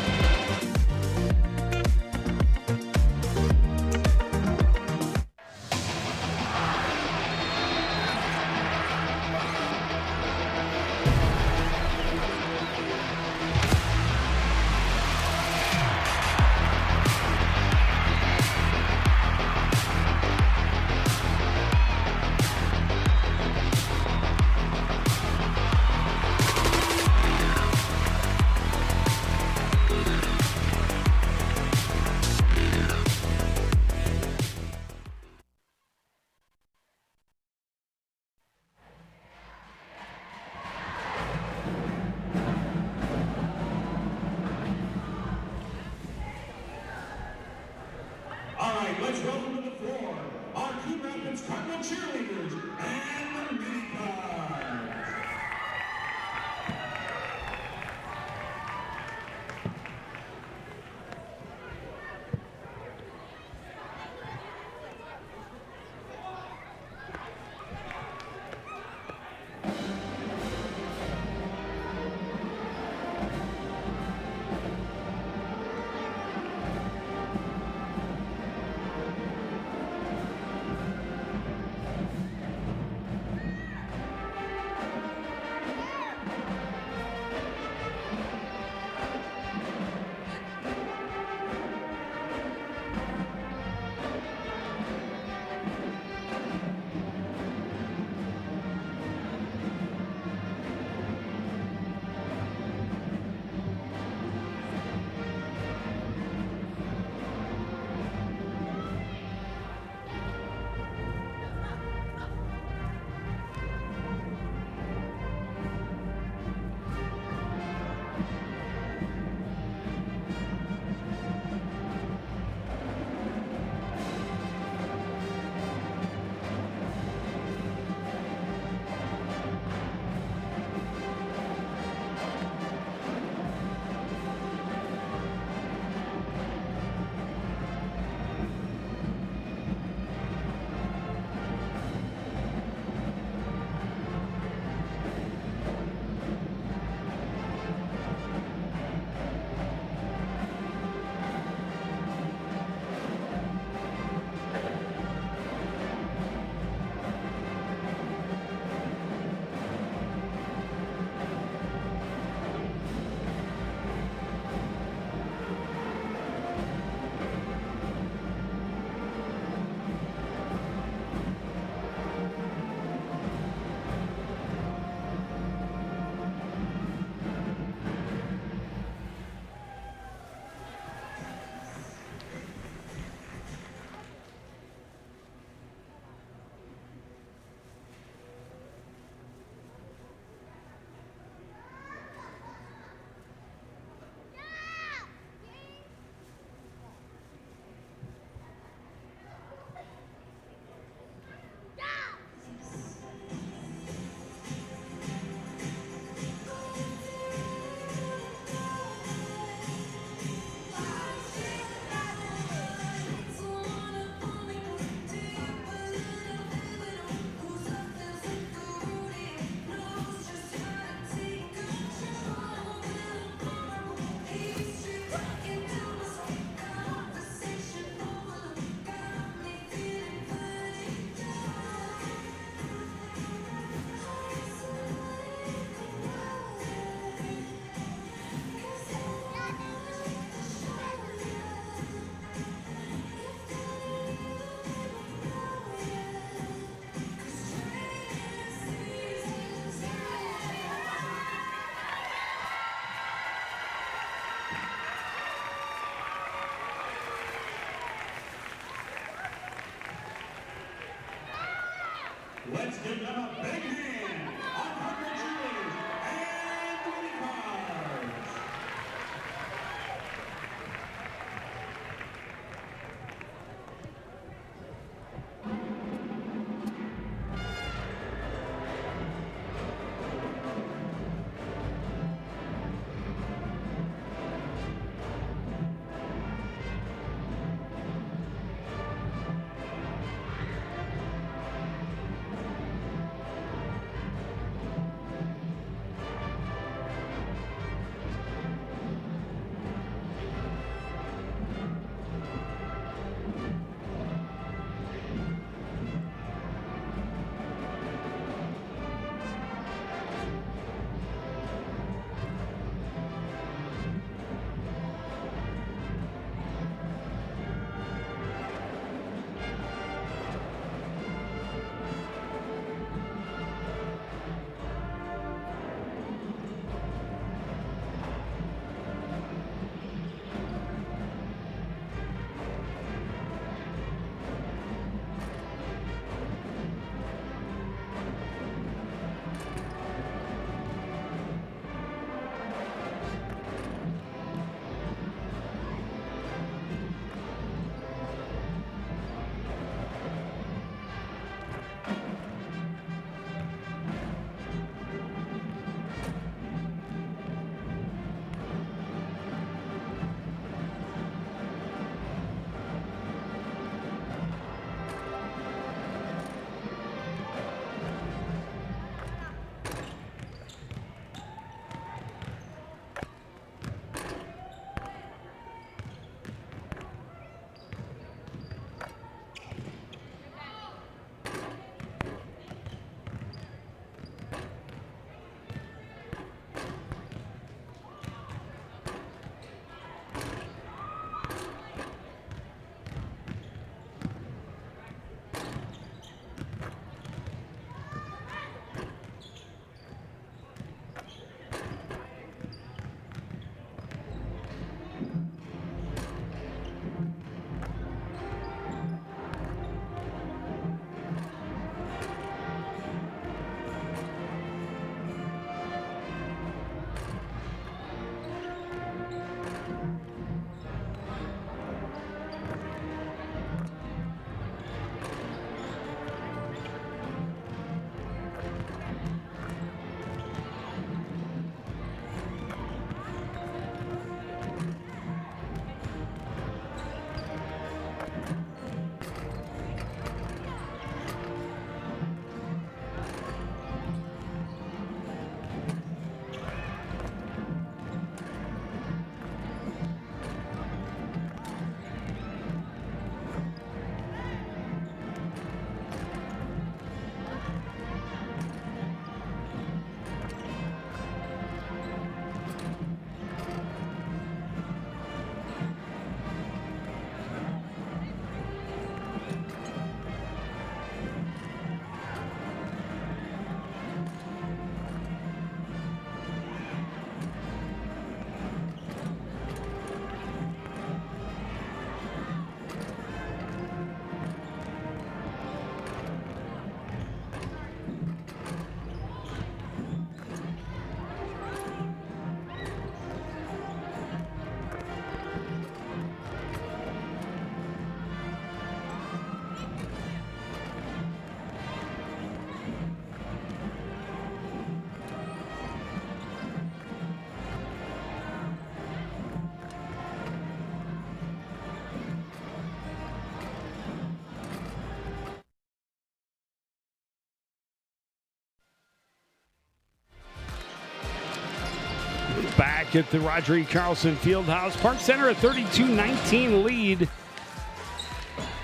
Back at the Roger E. Carlson Fieldhouse. Park Center a 32-19 lead.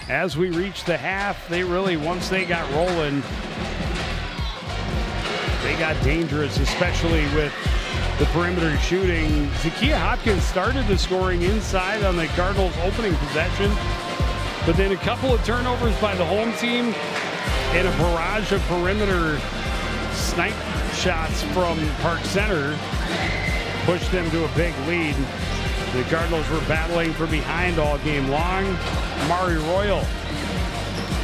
As we reach the half, they really, once they got rolling, they got dangerous, especially with the perimeter shooting. Zakiya Hopkins started the scoring inside on the Cardinals' opening possession, but then a couple of turnovers by the home team and a barrage of perimeter snipe shots from Park Center pushed them to a big lead. The Cardinals were battling from behind all game long. Amari Royal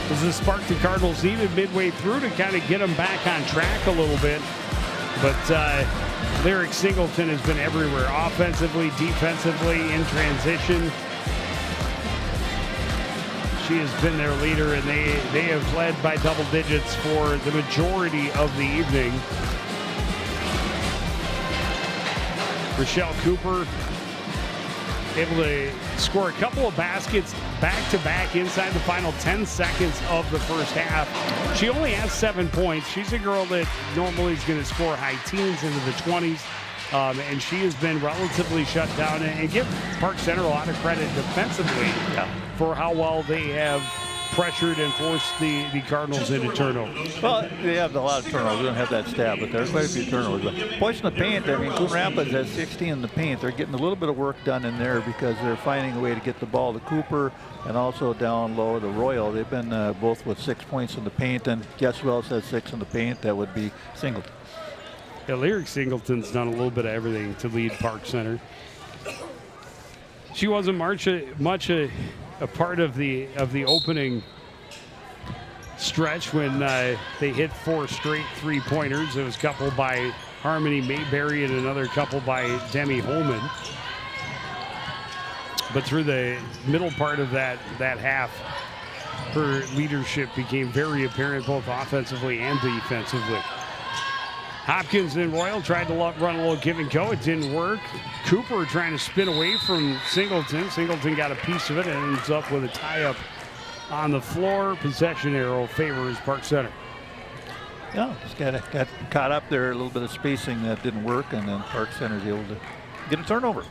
was the spark the Cardinals needed midway through to kind of get them back on track a little bit. But Lyric Singleton has been everywhere, offensively, defensively, in transition. She has been their leader, and they have led by double digits for the majority of the evening. Rochelle Cooper able to score a couple of baskets back-to-back inside the final 10 seconds of the first half. She only has 7 points. She's a girl that normally is going to score high teens into the 20s, and she has been relatively shut down. And give Park Center a lot of credit defensively for how well they have pressured and forced the Cardinals into turnovers. Well, they have a lot of turnovers. We don't have that stat, but there's quite a few turnovers. But points in the paint, I mean, Coon Rapids has 16 in the paint. They're getting a little bit of work done in there because they're finding a way to get the ball to Cooper and also down low to Royal. They've been both with 6 points in the paint, and guess who else has 6 in the paint? That would be Singleton. Yeah, Lyric Singleton's done a little bit of everything to lead Park Center. She wasn't much a part of the opening stretch when they hit 4 straight three-pointers. It was a couple by Harmony Mayberry and another couple by Demi Holman. But through the middle part of that half, her leadership became very apparent both offensively and defensively. Hopkins and Royal tried to run a little give and go. It didn't work. Cooper trying to spin away from Singleton. Singleton got a piece of it and ends up with a tie-up on the floor. Possession arrow favors Park Center. Yeah, just got caught up there. A little bit of spacing that didn't work, and then Park Center's able to get a turnover.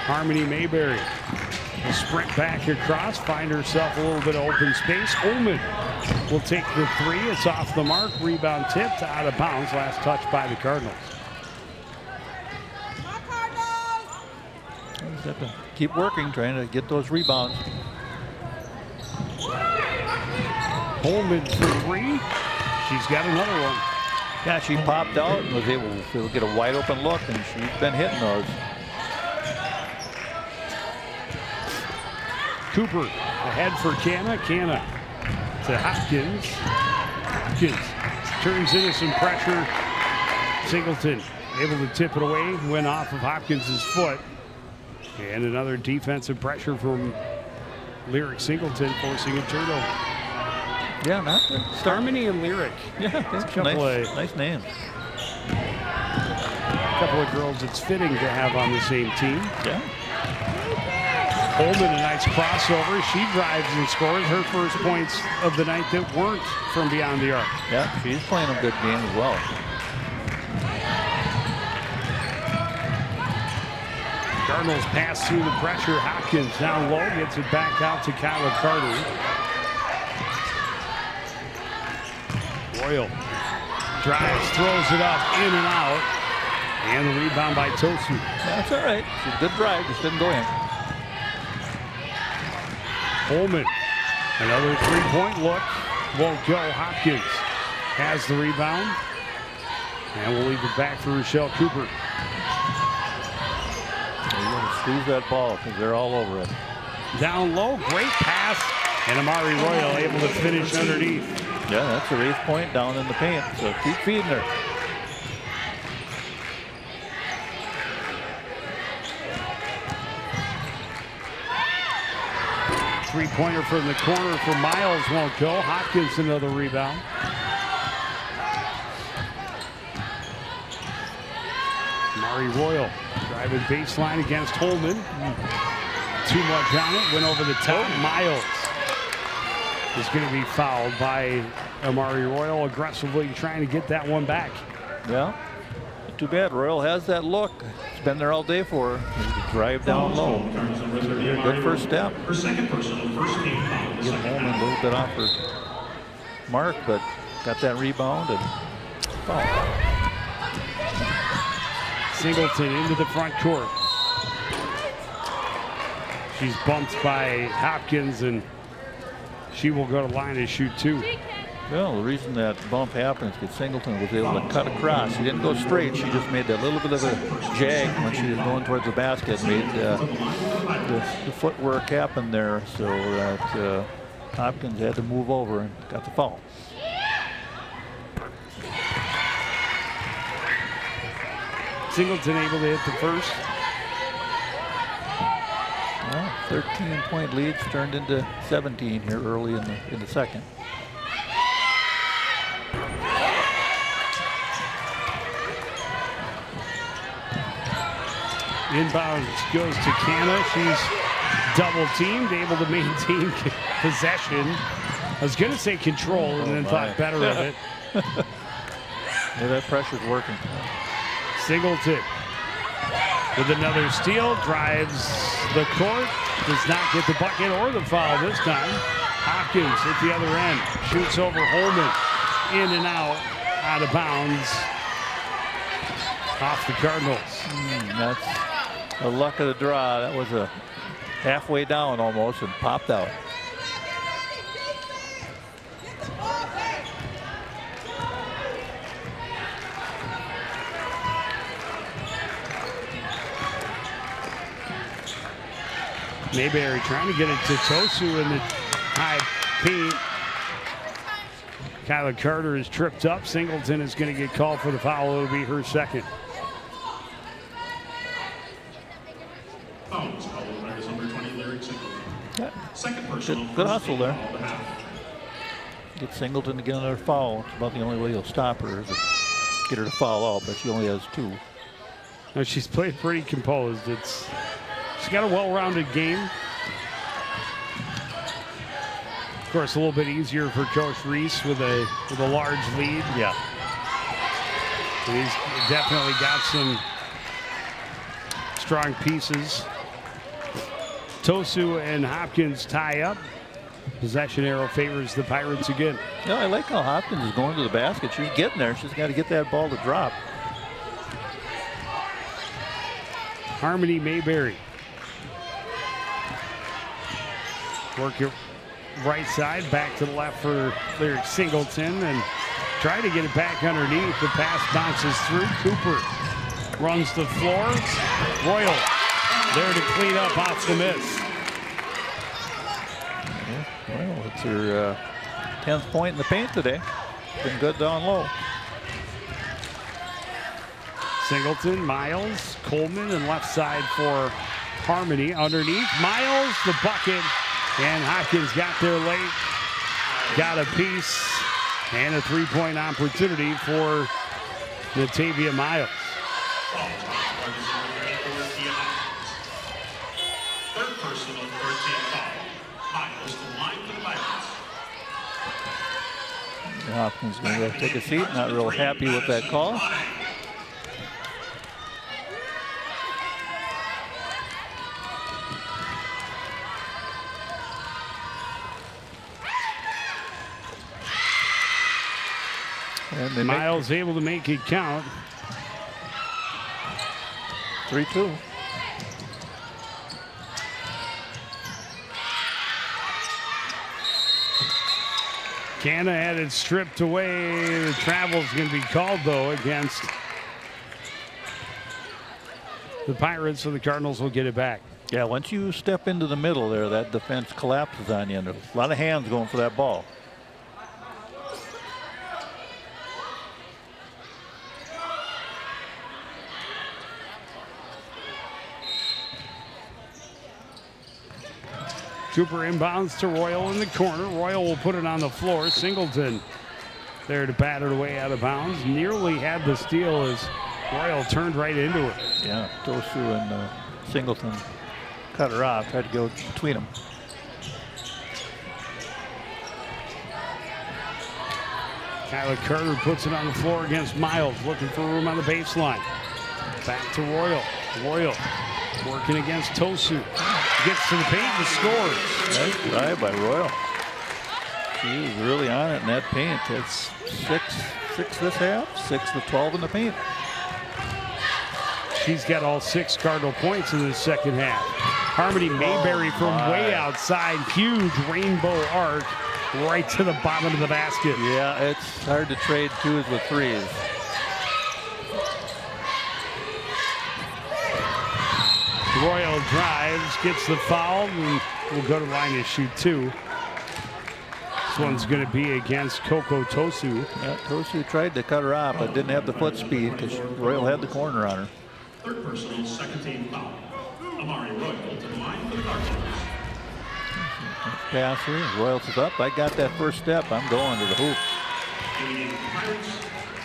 Harmony Mayberry will sprint back across, find herself a little bit of open space. Ullman will take the 3. It's off the mark. Rebound tipped out of bounds. Last touch by the Cardinals. Just have to keep working, trying to get those rebounds. Ullman for 3. She's got another one. Yeah, she popped out and was able to get a wide open look, and she's been hitting those. Cooper ahead for Canna. Canna to Hopkins. Hopkins turns into some pressure. Singleton able to tip it away. Went off of Hopkins' foot. And another defensive pressure from Lyric Singleton forcing a turnover. Yeah, not the Harmony and Lyric. Yeah, that's nice name. A couple of girls it's fitting to have on the same team. Yeah. Holman, a nice crossover. She drives and scores her first points of the night that weren't from beyond the arc. Yeah, she's playing a good game as well. Cardinals pass through the pressure. Hopkins down low, gets it back out to Kyla Carter. Royal drives, throws it up, in and out. And the rebound by Tosu. That's all right. She's a good drive, just didn't go in. Holman, another three-point look, won't go. Hopkins has the rebound, and we'll leave it back for Rochelle Cooper. They're going to squeeze that ball because they're all over it. Down low, great pass, and Amari Royal able to finish underneath. Yeah, that's her 8th point down in the paint, so keep feeding her. Three-pointer from the corner for Miles won't go. Hopkins another rebound. Amari Royal driving baseline against Holman. Too much on it, went over the top. Miles is going to be fouled by Amari Royal, aggressively trying to get that one back. Yeah. Too bad. Royal has that look. It's been there all day for her. Drive down low. Good first step. Her second personal, first team foul. Get home a little bit off her mark, but got that rebound and foul. Singleton into the front court. She's bumped by Hopkins, and she will go to line and shoot 2. Well, the reason that bump happened is because Singleton was able to cut across. She didn't go straight. She just made that little bit of a jag when she was going towards the basket. Made the footwork happen there, so that Hopkins had to move over and got the foul. Singleton able to hit the first. Well, 13-point leads turned into 17 here early in the second. Inbounds goes to Canna. She's double teamed, able to maintain possession. I was going to say control and then thought better of it. Yeah, that pressure's working. Singleton with another steal, drives the court, does not get the bucket or the foul this time. Hopkins at the other end, shoots over Holman, in and out of bounds, off the Cardinals. That's the luck of the draw. That was a halfway down almost and popped out. Mayberry trying to get it to Tosu in the high paint. Kyla Carter is tripped up. Singleton is going to get called for the foul. It'll be her second. Foul is called by number 20, Lyric Singleton. Yeah. Second personal. Good hustle there. Get Singleton to get another foul. It's about the only way he'll stop her is to get her to foul out, but she only has 2. Now, she's played pretty composed. She's got a well-rounded game. Of course, a little bit easier for Coach Reese with a large lead. Yeah. And he's definitely got some strong pieces. Tosu and Hopkins tie up. Possession arrow favors the Pirates again. No, I like how Hopkins is going to the basket. She's getting there. She's got to get that ball to drop. Harmony Mayberry. Work your right side, back to the left for Lyric Singleton, and try to get it back underneath. The pass bounces through. Cooper runs the floor. Royal there to clean up off the miss. Well, it's her 10th point in the paint today. Been good down low. Singleton, Miles, Coleman, and left side for Harmony. Underneath, Miles, the bucket, and Hopkins got there late. Got a piece and a three-point opportunity for Natavia Miles. Third personal, 13 foul. Miles to line for the Pirates. Hopkins going to take a seat. Not real happy with that call. And Miles able to make it count. 3-2. Canna had it stripped away. The travel's going to be called, though, against the Pirates, so the Cardinals will get it back. Yeah, once you step into the middle there, that defense collapses on you. And there's a lot of hands going for that ball. Cooper inbounds to Royal in the corner. Royal will put it on the floor. Singleton there to bat it away out of bounds. Nearly had the steal as Royal turned right into it. Yeah, Tosu and Singleton cut her off. Tried to go between them. Kyla Carter puts it on the floor against Miles, looking for room on the baseline. Back to Royal. Royal working against Tosu. Gets to the paint and scores. Nice drive by Royal. She was really on it in that paint. It's 6 this half, 6 to 12 in the paint. She's got all 6 Cardinal points in the second half. Harmony Mayberry from way outside. Huge rainbow arc right to the bottom of the basket. Yeah, it's hard to trade 2s with 3s. Royal drives, gets the foul, and will go to line to shoot 2. This one's going to be against Coco Tosu. Yeah, Tosu tried to cut her off, but didn't have the foot speed because Royal had the corner on her. Third personal, second team foul. Amari Royal to the line for the Cardinals. Passer, Royals is up. I got that first step. I'm going to the hoop. In the Pirates,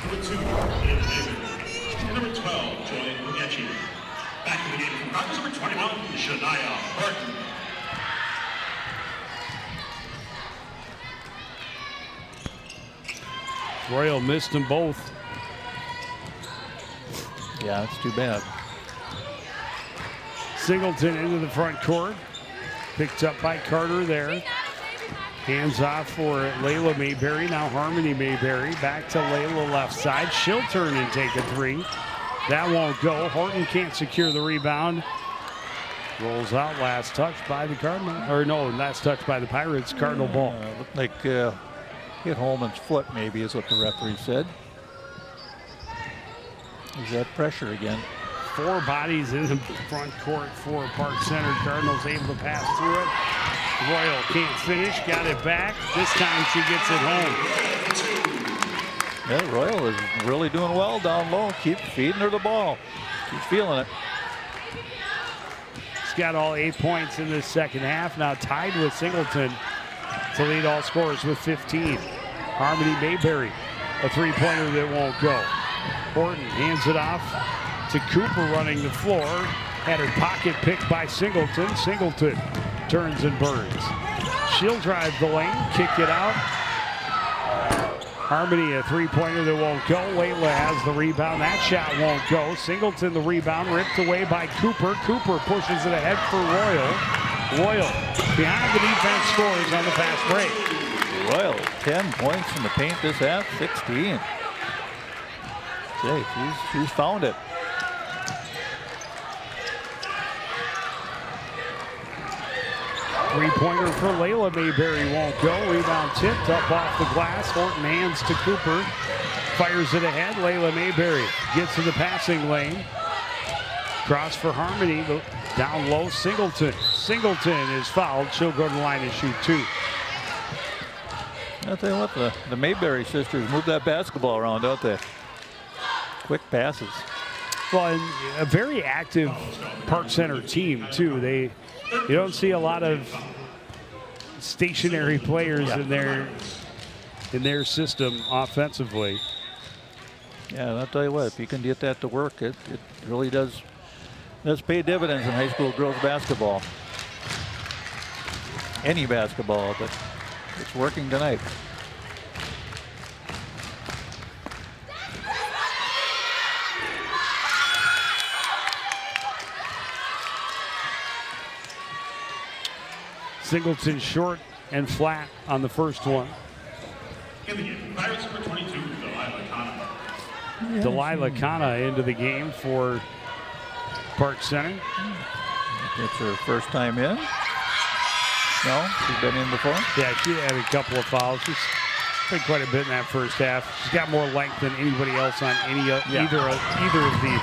number 2, David Davis. And number 12, Joy Mugechi. Back to the game from Cardinals, number 21, Shania Burton. Royal missed them both. Yeah, it's too bad. Singleton into the front court. Picked up by Carter there. Hands off for Layla Mayberry. Now Harmony Mayberry. Back to Layla left side. She'll turn and take a 3. That won't go. Horton can't secure the rebound. Rolls out. Last touch by the Cardinal. Or no, last touch by the Pirates. Cardinal ball. Looked like hit Holman's foot, maybe, is what the referee said. Is that pressure again? 4 bodies in the front court for Park Center. Cardinals able to pass through it. Royal can't finish. Got it back. This time she gets it home. Yeah, Royal is really doing well down low. Keep feeding her the ball. She's feeling it. She's got all 8 points in this second half. Now tied with Singleton to lead all scorers with 15. Harmony Mayberry, a 3-pointer that won't go. Horton hands it off to Cooper running the floor. Had her pocket picked by Singleton. Singleton turns and burns. She'll drive the lane, kick it out. Harmony, a 3-pointer that won't go. Layla has the rebound. That shot won't go. Singleton the rebound, ripped away by Cooper. Cooper pushes it ahead for Royal. Royal behind the defense scores on the fast break. Royal, 10 points in the paint this half, 16. Jay, she's found it. Three-pointer for Layla Mayberry won't go. Rebound tipped up off the glass. Horton hands to Cooper. Fires it ahead. Layla Mayberry gets to the passing lane. Cross for Harmony. Down low, Singleton. Singleton is fouled. She'll go to the line and shoot 2. I'll tell you what, the Mayberry sisters move that basketball around, don't they? Quick passes. Well, and a very active Park Center team, too. You don't see a lot of stationary players in their system offensively. Yeah, and I'll tell you what, if you can get that to work, it really does pay dividends in high school girls basketball. Any basketball, but it's working tonight. Singleton short and flat on the first one. In the game, Pirates number 22, Delilah Kana. Delilah Kana into the game for Park Center. It's her first time in. No, she's been in before. Yeah, she had a couple of fouls. She's played quite a bit in that first half. She's got more length than anybody else on either of the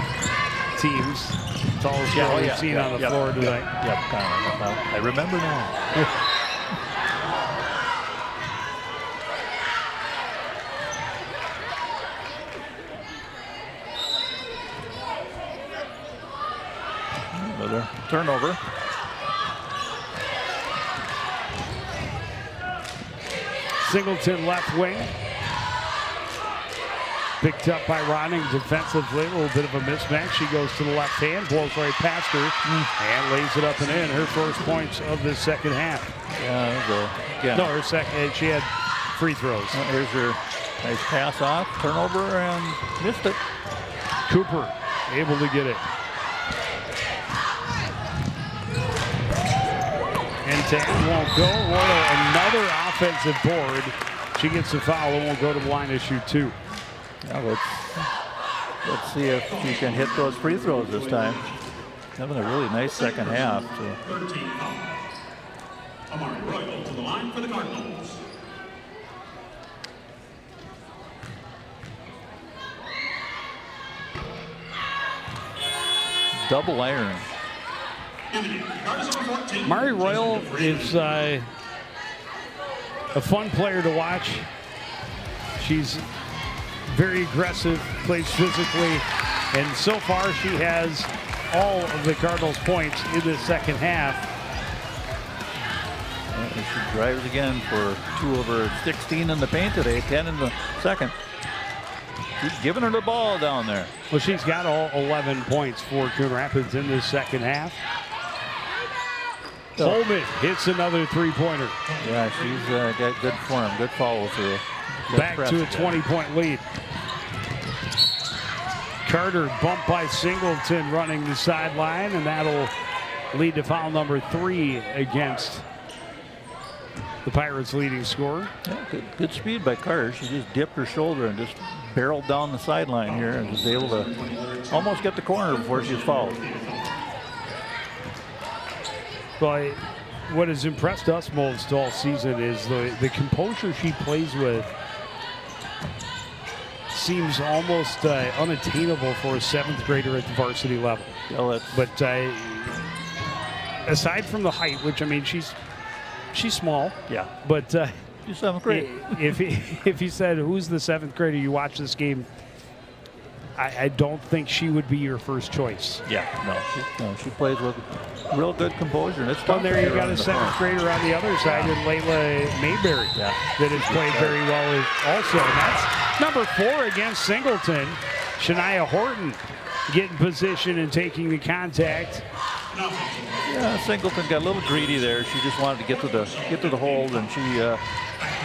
teams. Tallest girl we've seen on the floor tonight. Yep, I remember now. Another turnover. Singleton left wing. Picked up by Ronning defensively. A little bit of a mismatch. She goes to the left hand, blows right past her, and lays it up and in. Her first points of the second half. Yeah, No, her second. She had free throws. Here's her Nice pass off, turnover, and missed it. Cooper able to get it. And Tan won't go. Royal, another offensive board. She gets the foul and won't go to the line to shoot 2. Yeah, let's see if she can hit those free throws this time. Having a really nice second half. So. 13 foul. Amari Royal to the line for the Cardinals. Double iron. Mari Royal is a fun player to watch. She's very aggressive, plays physically, and so far she has all of the Cardinals' points in the second half. And she drives again for 2 of her 16 in the paint today, 10 in the second. She's giving her the ball down there. Well, she's got all 11 points for Coon Rapids in this second half. Holman hits another 3-pointer. Yeah, she's got good form, good follow through. Back to a 20-point lead. Carter bumped by Singleton running the sideline, and that'll lead to foul number 3 against the Pirates' leading scorer. Yeah, good speed by Carter. She just dipped her shoulder and just barreled down the sideline here and was able to almost get the corner before she was fouled. But what has impressed us most all season is the composure she plays with. Seems almost unattainable for a 7th grader at the varsity level. Well, but aside from the height, which I mean she's small. Yeah. But she's 7th grade. if you said who's the 7th grader you watch this game, I don't think she would be your first choice. Yeah, no, she plays with real good composure. And it's tough. Well, there you got a 7th grader on the other side, and Layla Mayberry, that has played very well also. And that's number 4 against Singleton. Shania Horton getting position and taking the contact. Yeah, Singleton got a little greedy there. She just wanted to get to the hold, and she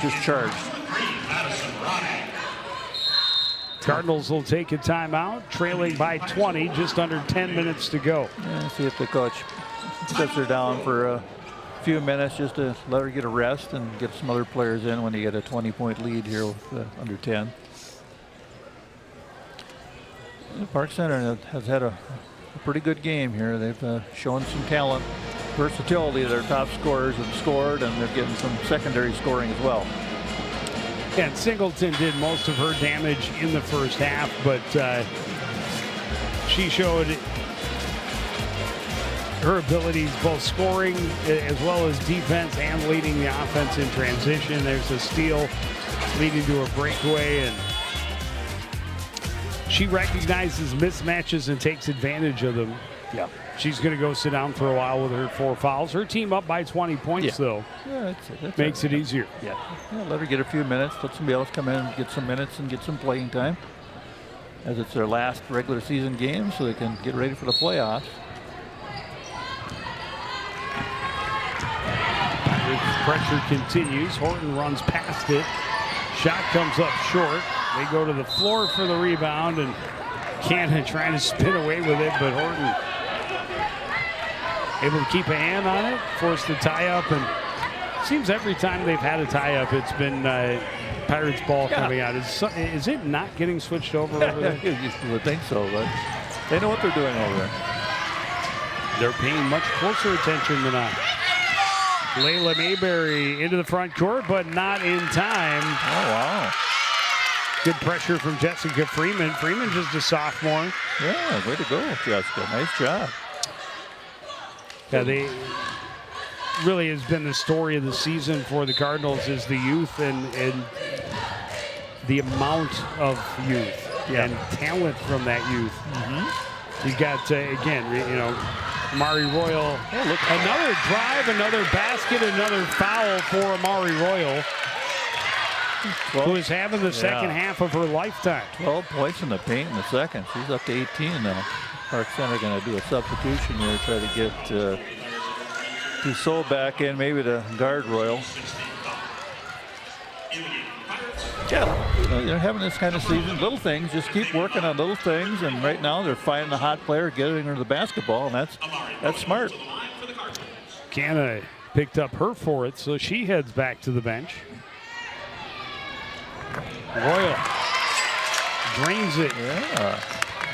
just charged. Cardinals will take a timeout, trailing by 20, just under 10 minutes to go. Yeah, see if the coach sets her down for a few minutes just to let her get a rest and get some other players in when you get a 20-point lead here with under 10. The Park Center has had a pretty good game here. They've shown some talent, versatility. Their top scorers have scored, and they're getting some secondary scoring as well. And Singleton did most of her damage in the first half, but she showed her abilities both scoring as well as defense and leading the offense in transition. There's a steal leading to a breakaway, and she recognizes mismatches and takes advantage of them. Yeah. She's going to go sit down for a while with her 4 fouls. Her team up by 20 points, though. Yeah, that's makes it easier. Yeah. Let her get a few minutes. Let somebody else come in and get some minutes and get some playing time, as it's their last regular season game, so they can get ready for the playoffs. Pressure continues. Horton runs past it. Shot comes up short. They go to the floor for the rebound, and Cannon trying to spin away with it, but Horton able to keep a hand on it, force the tie-up, and seems every time they've had a tie-up, it's been Pirates ball coming out. Is it not getting switched over there? You would think so, but they know what they're doing over there. They're paying much closer attention than I. Layla Mayberry into the front court, but not in time. Oh, wow. Good pressure from Jessica Freeman. Freeman just a sophomore. Yeah, way to go, Jessica. Nice job. Yeah, they really has been the story of the season for the Cardinals is the youth and the amount of youth and talent from that youth. You got, again, Amari Royal. Another drive, another basket, another foul for Amari Royal, who is having the second half of her lifetime. 12 points in the paint in the second. She's up to 18 now. Park Center going to do a substitution here, try to get Dussault back in, maybe to guard Royal. Yeah, they're having this kind of season. Little things, just keep working on little things. And right now they're finding a hot player, getting her the basketball, and that's smart. Canna picked up her fourth, so she heads back to the bench. Royal drains it. Yeah,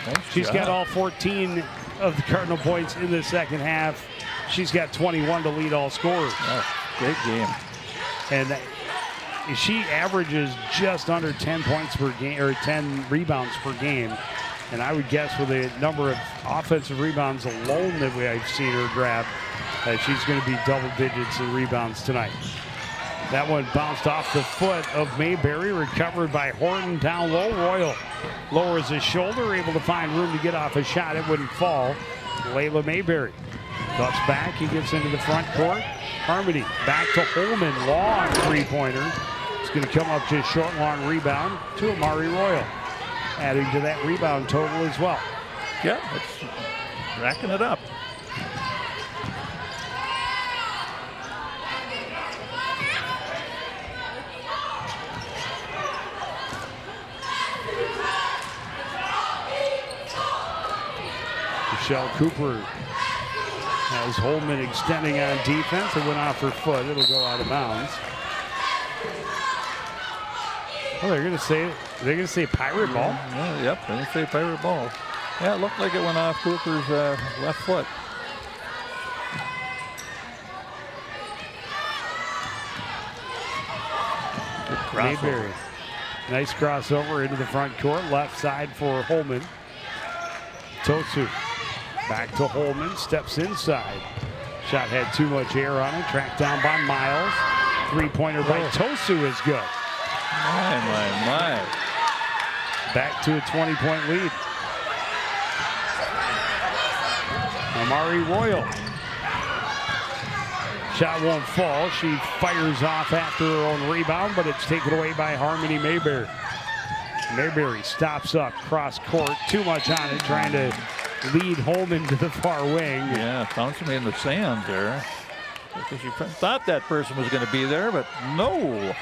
nice She's job. got all 14 of the Cardinal points in the second half. She's got 21 to lead all scorers. Great game. And she averages just under 10 points per game, or 10 rebounds per game. And I would guess with the number of offensive rebounds alone that I've seen her grab, she's going to be double digits in rebounds tonight. That one bounced off the foot of Mayberry, recovered by Horton down low. Royal lowers his shoulder, able to find room to get off a shot. It wouldn't fall. Layla Mayberry cuts back. He gets into the front court. Harmony back to Holman. Long three-pointer. It's going to come up just short, long rebound to Amari Royal, adding to that rebound total as well. Yeah, it's racking it up. Michelle Cooper has Holman extending on defense. It went off her foot. It'll go out of bounds. Oh, they're going to say pirate ball. Yeah, yep, they're going to say pirate ball. Yeah, it looked like it went off Cooper's left foot. Good crossover. Mayberry. Nice crossover into the front court. Left side for Holman. Tosu back to Holman. Steps inside. Shot had too much air on it. Tracked down by Miles. Three-pointer by Tosu is good. My. Back to a 20-point lead. Amari Royal. Shot won't fall. She fires off after her own rebound, but it's taken away by Harmony Mayberry. Mayberry stops up, cross court, too much on it, trying to lead Holman to the far wing. Yeah, found somebody in the sand there. Because you thought that person was going to be there, but no.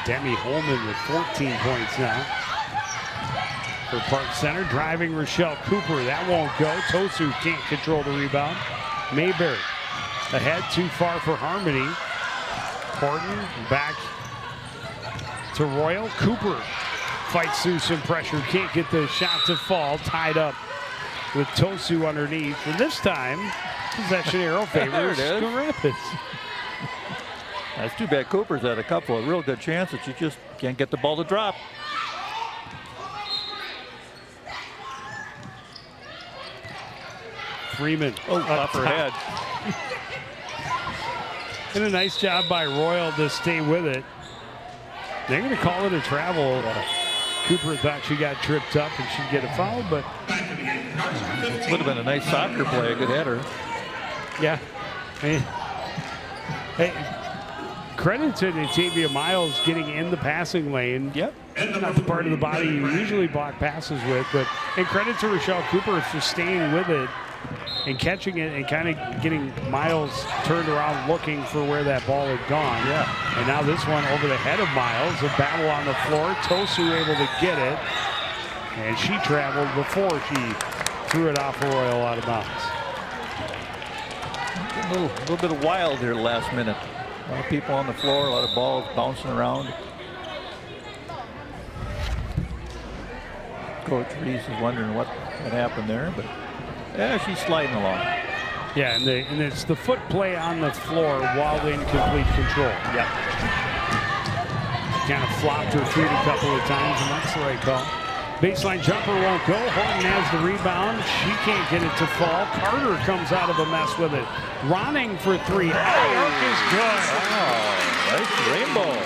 Demi Holman with 14 points now. For Park Center, driving Rochelle Cooper. That won't go. Tosu can't control the rebound. Mayberry ahead, too far for Harmony. Horton back to Royal. Cooper fights through some pressure. Can't get the shot to fall. Tied up with Tosu underneath. And this time, possession arrow favors Coon Rapids. That's too bad. Cooper's had a couple of real good chances. You just can't get the ball to drop. Freeman off her head. And a nice job by Royal to stay with it. They're going to call it a travel. Cooper thought she got tripped up and she'd get a foul, but would have been a nice soccer play. A good header. Yeah. Hey, credit to Natavia Miles getting in the passing lane. Yep. Not the part of the body you usually block passes with, but and credit to Rochelle Cooper for staying with it and catching it and kind of getting Miles turned around looking for where that ball had gone. Yeah. And now this one over the head of Miles. A battle on the floor. Tosu able to get it. And she traveled before she threw it off Royal out of bounds. A little bit of wild here the last minute. A lot of people on the floor, a lot of balls bouncing around. Coach Reese is wondering what happened there, but yeah, she's sliding along. Yeah, and it's the foot play on the floor while in complete control. Yep. Kind of flopped her feet a couple of times, and that's the right call. Baseline jumper won't go. Horton has the rebound. She can't get it to fall. Carter comes out of a mess with it. Ronning for three. Arc is good. Oh, nice rainbow.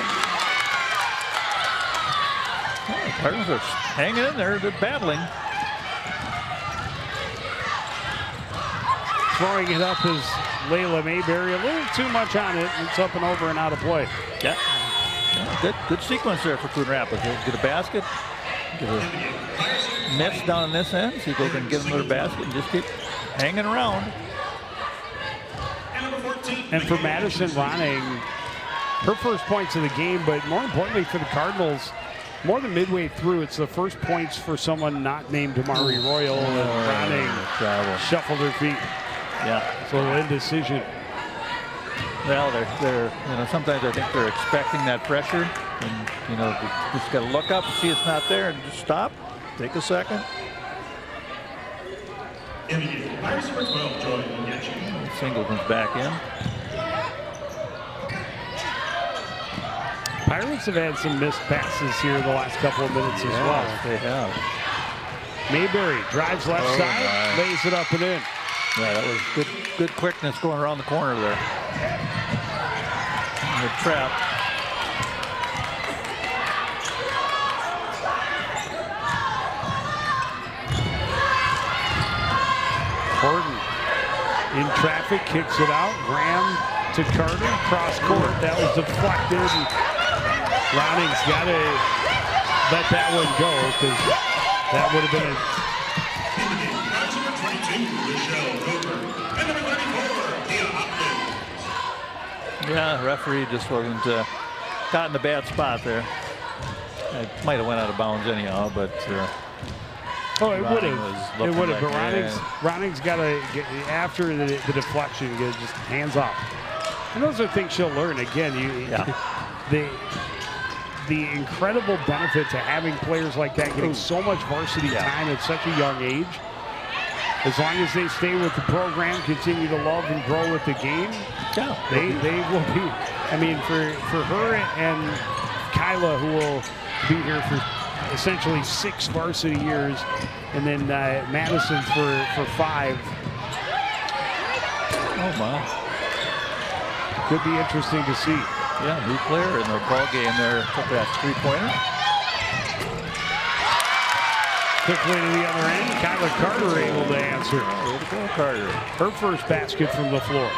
Oh, Cardinals are hanging in there. They're battling. Throwing it up is Layla Mayberry. A little too much on it. It's up and over and out of play. Yeah. Good sequence there for Coon Rapids. Get a basket. Get a miss down in this end. See if they can get another basket and just keep hanging around. And for Madison Ronning, her first points of the game, but more importantly for the Cardinals, more than midway through, it's the first points for someone not named Amari Royal. And Ronning shuffled her feet. Yeah. So a little indecision. Well, they're sometimes I think they're expecting that pressure, and you just got to look up and see it's not there, and just stop, take a second. Singleton's back in. Pirates have had some missed passes here in the last couple of minutes as well. They have. Mayberry drives left side, lays it up and in. Yeah, that was good quickness going around the corner there. The trap. Horton in traffic, kicks it out. Graham to Carter, cross court. That was deflected. Ronning's got to let that one go because that would have been a. Yeah, referee just wasn't caught in a bad spot there. It might have went out of bounds anyhow, but oh, it would have. It would have. But Ronning's got to get after the deflection, get just hands off. And those are things she'll learn. Again, the incredible benefit to having players like that getting so much varsity time at such a young age. As long as they stay with the program, continue to love and grow with the game, they will be. I mean, for her and Kyla, who will be here for essentially 6 varsity years, and then Madison for 5. Oh my! Could be interesting to see. Yeah, new player in the ball game there. Took that 3-pointer. Quickly to the other end, Kyla Carter able to answer. Way to go, Carter. Her first basket from the floor.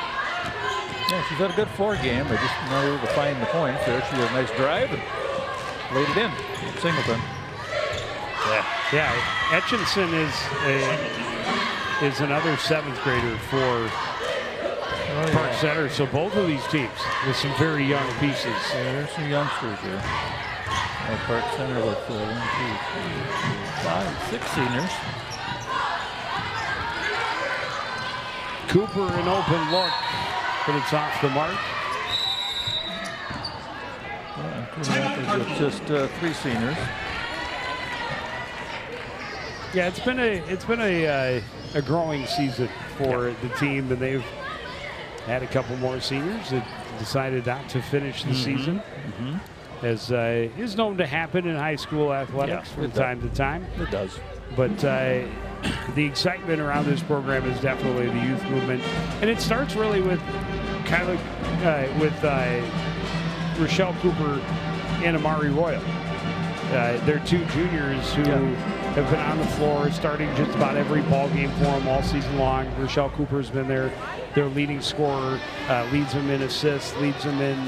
Yeah, she's had a good floor game, but just not able to find the points there. She had a nice drive and laid it in. Singleton. Yeah. Etchinson is another 7th grader for Park Center. So both of these teams with some very young pieces. Yeah, there's some youngsters here. Park Center with 1, 2, 3, 4, 5, 6 seniors. Cooper an open look, but it's off the mark. Yeah, with just 3 seniors. Yeah, it's been a growing season for the team, and they've had a couple more seniors that decided not to finish the season. As is known to happen in high school athletics from time to time. It does. But the excitement around this program is definitely the youth movement. And it starts really with Kyla, Rochelle Cooper and Amari Royal. They're 2 juniors who have been on the floor starting just about every ball game for them all season long. Rochelle Cooper's been their leading scorer, leads them in assists, leads them in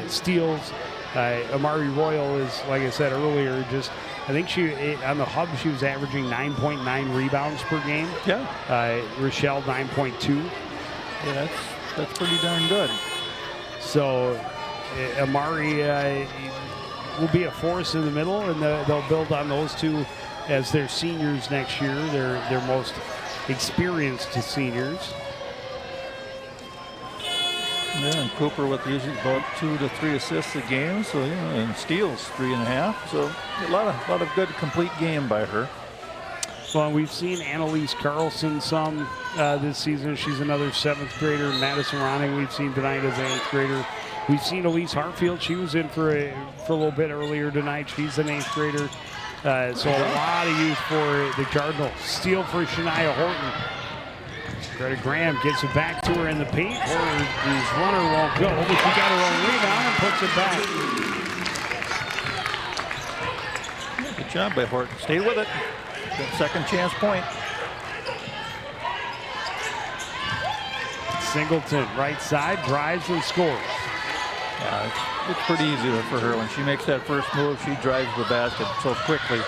steals. Amari Royal is, like I said earlier, I think on the hub she was averaging 9.9 rebounds per game. Yeah. Rochelle 9.2. Yeah, that's pretty darn good. So Amari will be a force in the middle, and they'll build on those 2 as their seniors next year. Their most experienced seniors. Yeah, and Cooper with usually about 2 to 3 assists a game, so and steals 3.5. So a lot of good complete game by her. Well, we've seen Annalise Carlson some this season. She's another 7th grader. Madison Ronning we've seen tonight as an 8th grader. We've seen Elise Hartfield. She was in for a little bit earlier tonight. She's an 8th grader. So a lot of youth for the Cardinals. Steal for Shania Horton. Greta Graham gets it back to her in the paint. His runner won't go, but she got her own rebound and puts it back. Good job by Horton. Stay with it. Good second chance point. Singleton, right side, drives and scores. Yeah, it's pretty easy for her. When she makes that first move, she drives the basket so quickly.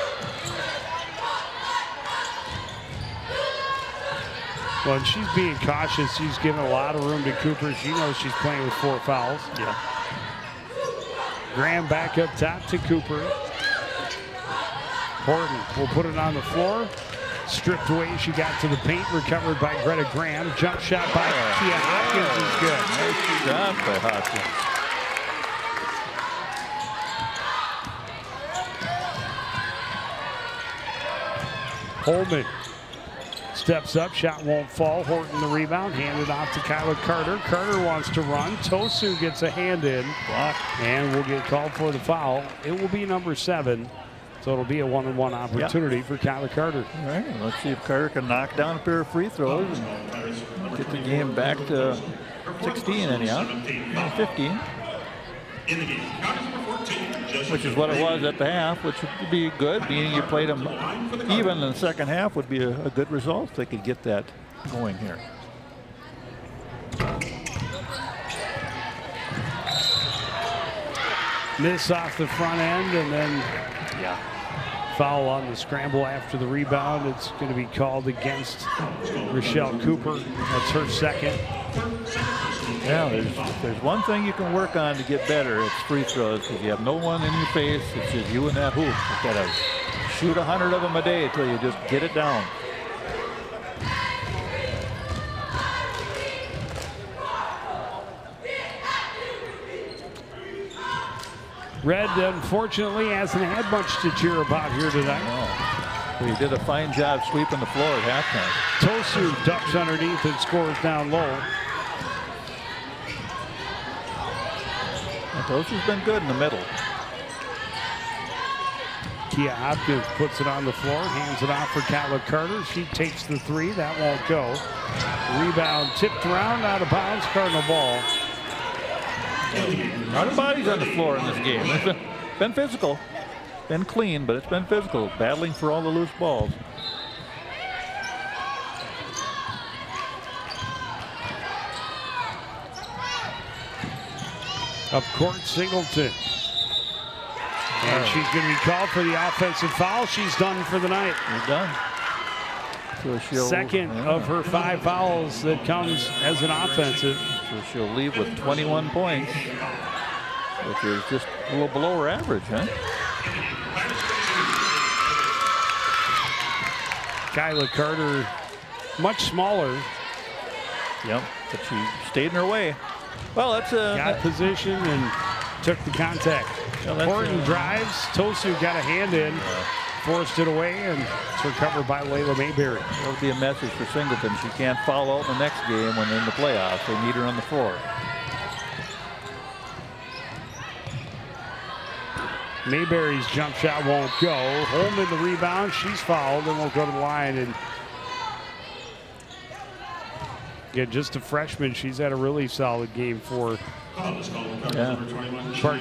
Well, and she's being cautious. She's giving a lot of room to Cooper. She knows she's playing with 4 fouls. Yeah. Graham back up top to Cooper. Horton will put it on the floor. Stripped away. She got to the paint. Recovered by Greta Graham. Jump shot by Kia Hopkins is good. Nice job by Hopkins. Holman steps up, shot won't fall. Horton the rebound, handed off to Kyla Carter. Carter wants to run. Tosu gets a hand in, and will get called for the foul. It will be number 7, so it'll be a 1-on-1 opportunity for Kyla Carter. All right, let's see if Carter can knock down a pair of free throws and get the game back to 16 anyhow, 15. In the game, count number 14, which is what it was at the half, which would be good. Meaning you played them even in the second half would be a good result if they could get that going here. Miss off the front end, and then foul on the scramble after the rebound. It's going to be called against Rochelle Cooper. That's her second. Yeah, there's one thing you can work on to get better. It's free throws. If you have no one in your face, it's just you and that hoop. You gotta shoot 100 of them a day until you just get it down. Red, unfortunately, hasn't had much to cheer about here tonight. Well, he did a fine job sweeping the floor at halftime. Tosu ducks underneath and scores down low. Tosu's been good in the middle. Kia Hopkins puts it on the floor, hands it off for Kyla Carter. She takes the 3. That won't go. Rebound tipped around, out of bounds. Cardinal ball. A lot of bodies on the floor in this game. It's been physical, been clean, but it's been physical, battling for all the loose balls. Up court, Singleton. And she's going to be called for the offensive foul. She's done for the night. You're done. So second of her 5 fouls that comes as an offensive. So she'll leave with 21 points, which is just a little below her average, huh? Kyla Carter, much smaller. Yep, but she stayed in her way. Well, that's a... Got position and took the contact. Horton drives. Tosu got a hand in. Forced it away, and it's recovered by Layla Mayberry. That would be a message for Singleton. She can't foul out in the next game when they're in the playoffs. They need her on the floor. Mayberry's jump shot won't go. Holman the rebound. She's fouled and will go to the line. And again, just a freshman. She's had a really solid game for Park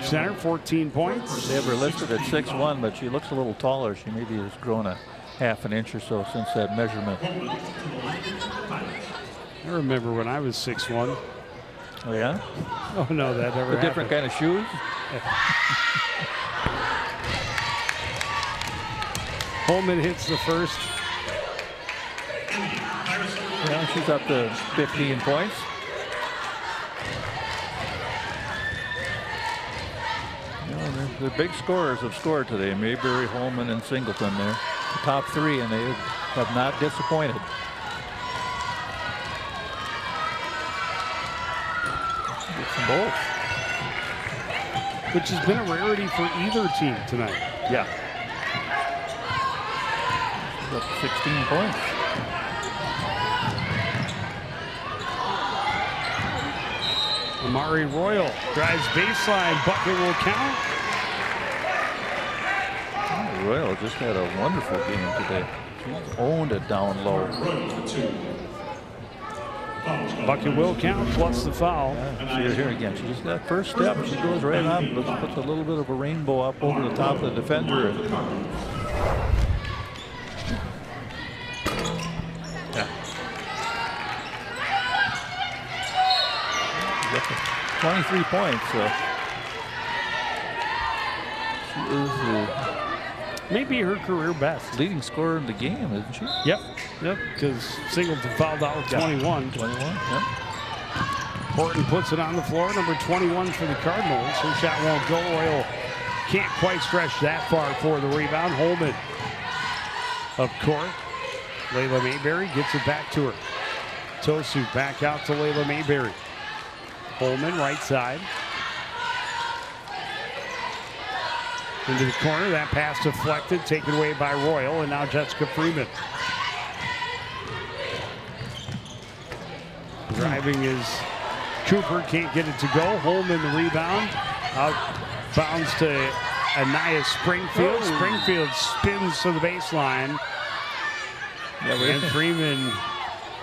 Center. 14 points. They have her listed at 6'1", but she looks a little taller. She maybe has grown a half an inch or so since that measurement. I remember when I was 6'1". Oh, yeah? Oh, no, that never happened. Different kind of shoes? Holman hits the first. Yeah, she's up to 15 points. The big scorers have scored today. Mayberry, Holman, and Singleton. They're the top 3, and they have not disappointed. Get some both. Which has been a rarity for either team tonight. Yeah. She's up to 16 points. Amari Royal drives baseline. Bucket will count. Royal just had a wonderful game today. She's owned it down low. Bucket will count plus the foul. Yeah, see her here again. She just that first step. She goes right up, puts a little bit of a rainbow up over the top of the defender. Yeah. 23 points. So she is the Maybe her career best. Leading scorer in the game, isn't she? Yep, because Singleton fouled out with 21. 21, yep. Horton puts it on the floor, number 21 for the Cardinals. Her shot won't go. Royal can't quite stretch that far for the rebound. Holman up court. Layla Mayberry gets it back to her. Tosu back out to Layla Mayberry. Holman right side. Into the corner, that pass deflected, taken away by Royal, and now Jessica Freeman. Driving is Cooper, can't get it to go. Holman the rebound. Out bounds to Anaya Springfield. Springfield spins to the baseline. And Freeman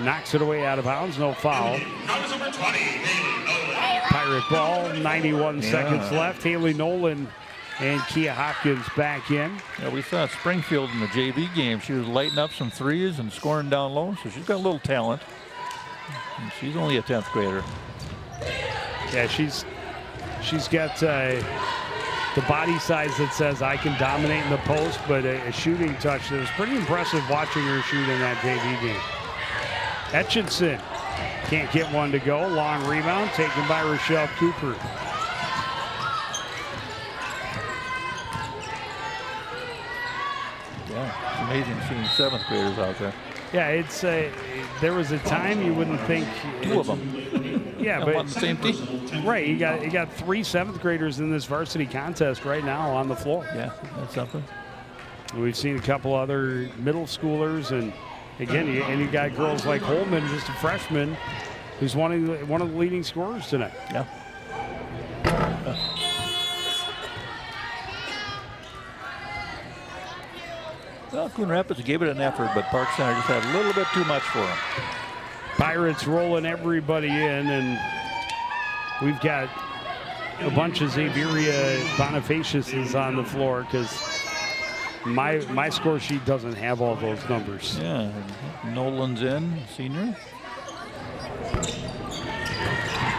knocks it away out of bounds, no foul. Pirate ball, 91 seconds left. Haley Nolan and Kia Hopkins back in. Yeah, we saw Springfield in the JV game. She was lighting up some threes and scoring down low, so she's got a little talent. And she's only a 10th grader. Yeah, she's got the body size that says I can dominate in the post, but a shooting touch that was pretty impressive watching her shoot in that JV game. Etchinson can't get one to go. Long rebound taken by Rochelle Cooper. Yeah, it's amazing seeing 7th graders out there. Yeah, it's there was a time you wouldn't think. 2 of them. Yeah, but on the same team. Right, you got 3 7th graders in this varsity contest right now on the floor. Yeah, that's something. We've seen a couple other middle schoolers, and again, you got girls like Holman, just a freshman, who's one of the leading scorers tonight. Yeah. Well, Coon Rapids gave it an effort, but Park Center just had a little bit too much for them. Pirates rolling everybody in, and we've got a bunch of Xaviera Bonifaciuses on the floor because my score sheet doesn't have all those numbers. Yeah, Nolan's in, senior.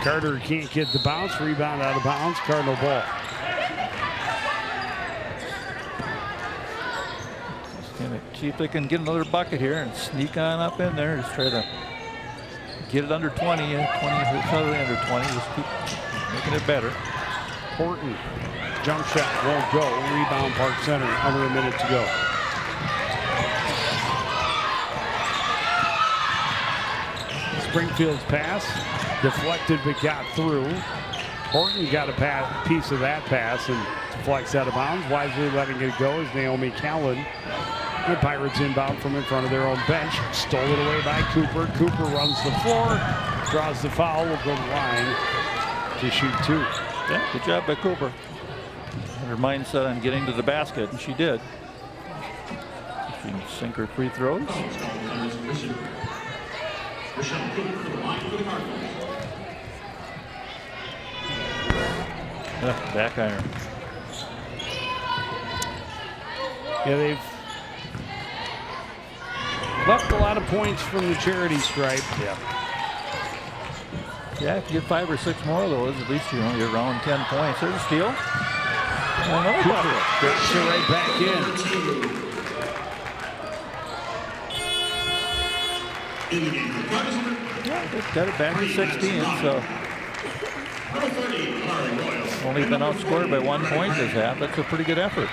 Carter can't get the bounce, rebound out of bounds, Cardinal ball. See if they can get another bucket here and sneak on up in there. Just try to get it under 20. 20 under 20. Just keep making it better. Horton, jump shot won't go. Rebound Park Center, under a minute to go. Springfield's pass, deflected but got through. Horton got a piece of that pass and deflects out of bounds. Wisely letting it go is Naomi Callan. The Pirates inbound from in front of their own bench. Stole it away by Cooper. Cooper runs the floor, draws the foul, will go to the line to shoot 2. Yeah, good job by Cooper. Her mindset on getting to the basket, and she did. She can sink her free throws. Back iron. Yeah, they've left a lot of points from the charity stripe. Yeah, if you get 5 or 6 more of those, at least you're around 10 points. There's a steal. Another bucket. Gets it right back in. Yeah, they've got it back to 16, so only been outscored by 1 point this half. That's a pretty good effort.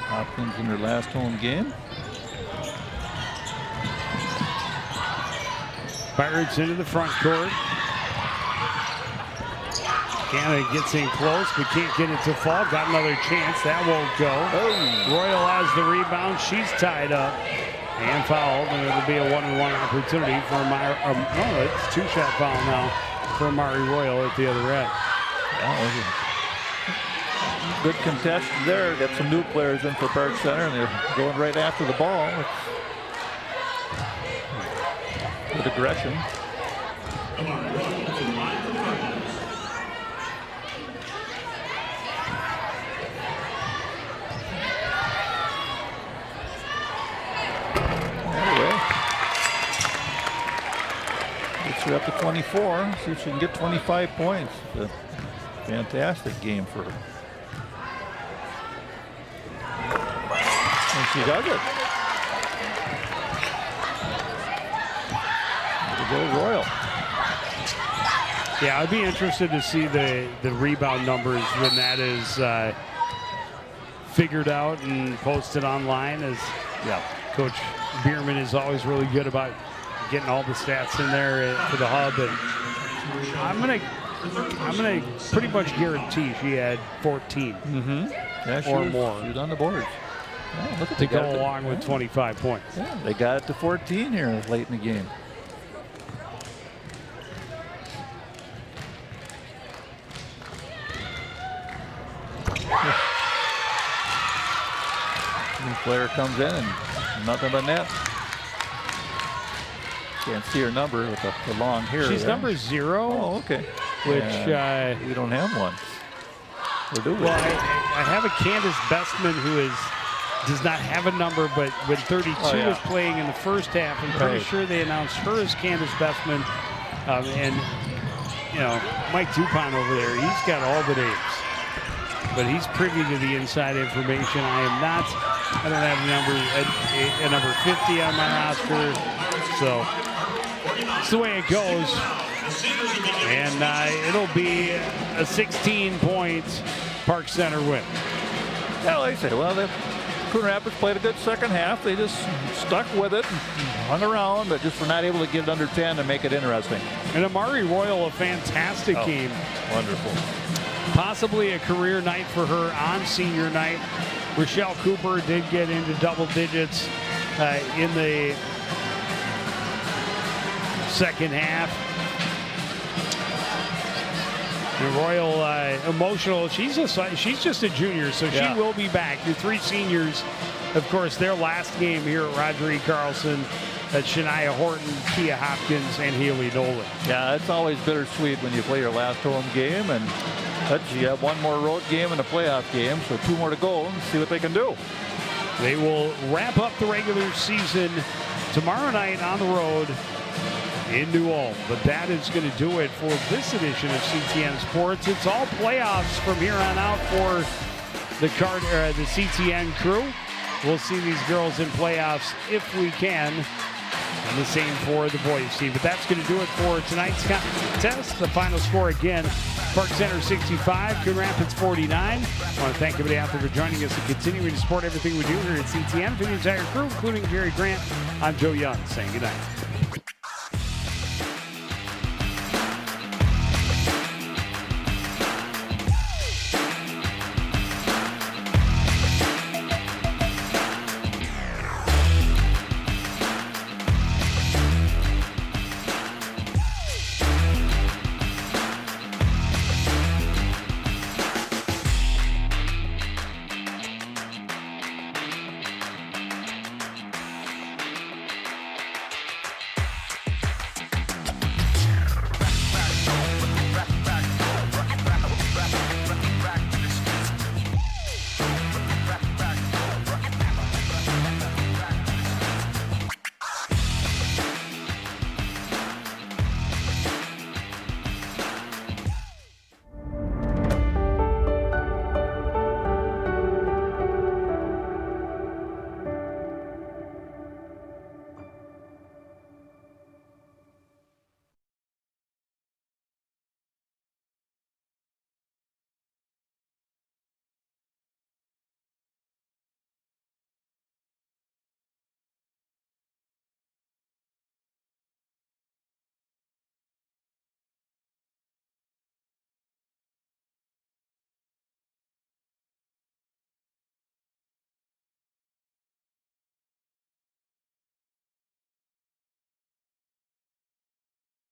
Hopkins in her last home game. Pirates into the front court. Canada gets in close, but can't get it to fall. Got another chance. That won't go. Royal has the rebound. She's tied up and fouled, and it'll be a 1-on-1 opportunity for it's 2-shot foul now for Mari Royal at the other end. Good contestion there. Got some new players in for Park Center, and they're going right after the ball. With aggression. Anyway, her up to 24. See if she can get 25 points. It's a fantastic game for her. And she does it. There goes Royal. Yeah, I'd be interested to see the rebound numbers when that is figured out and posted online. As Coach Bierman is always really good about getting all the stats in there for the hub, and I'm gonna pretty much guarantee she had 14 or more. She was on the boards. Yeah, look at to go along with 25 points. Yeah, they got it to 14 here late in the game. New player comes in and nothing but net. Can't see her number with the long hair. She's there. number 0. Oh, okay. Which we don't have one. Or do we? Well, I have a Candace Bestman who does not have a number, but when 32 was playing in the first half, I'm pretty sure they announced her as Candace Bestman. And you know, Mike Dupont over there, he's got all the names, but he's privy to the inside information. I am not. I don't have a number 50 on my roster, so it's the way it goes. And it'll be a 16-point Park Center win. Yeah, like I say, well, the Coon Rapids played a good second half. They just stuck with it, hung around, but just were not able to get it under 10 and make it interesting. And Amari Royal, a fantastic game. Wonderful. Possibly a career night for her on senior night. Rochelle Cooper did get into double digits in the second half. And Royal emotional. She's just a junior, so she will be back. Your 3 seniors, of course, their last game here at Roger E. Carlson. That's Shania Horton, Kia Hopkins, and Haley Nolan. Yeah, it's always bittersweet when you play your last home game, and you have one more road game and a playoff game, so 2 more to go and see what they can do. They will wrap up the regular season tomorrow night on the road in New Ulm. But that is going to do it for this edition of CTN Sports. It's all playoffs from here on out for the CTN crew. We'll see these girls in playoffs if we can. And the same for the boys team. But that's going to do it for tonight's contest. The final score again, Park Center 65, Coon Rapids 49. I want to thank everybody out there for joining us and continuing to support everything we do here at CTN. For the entire crew, including Jerry Grant, I'm Joe Young saying goodnight.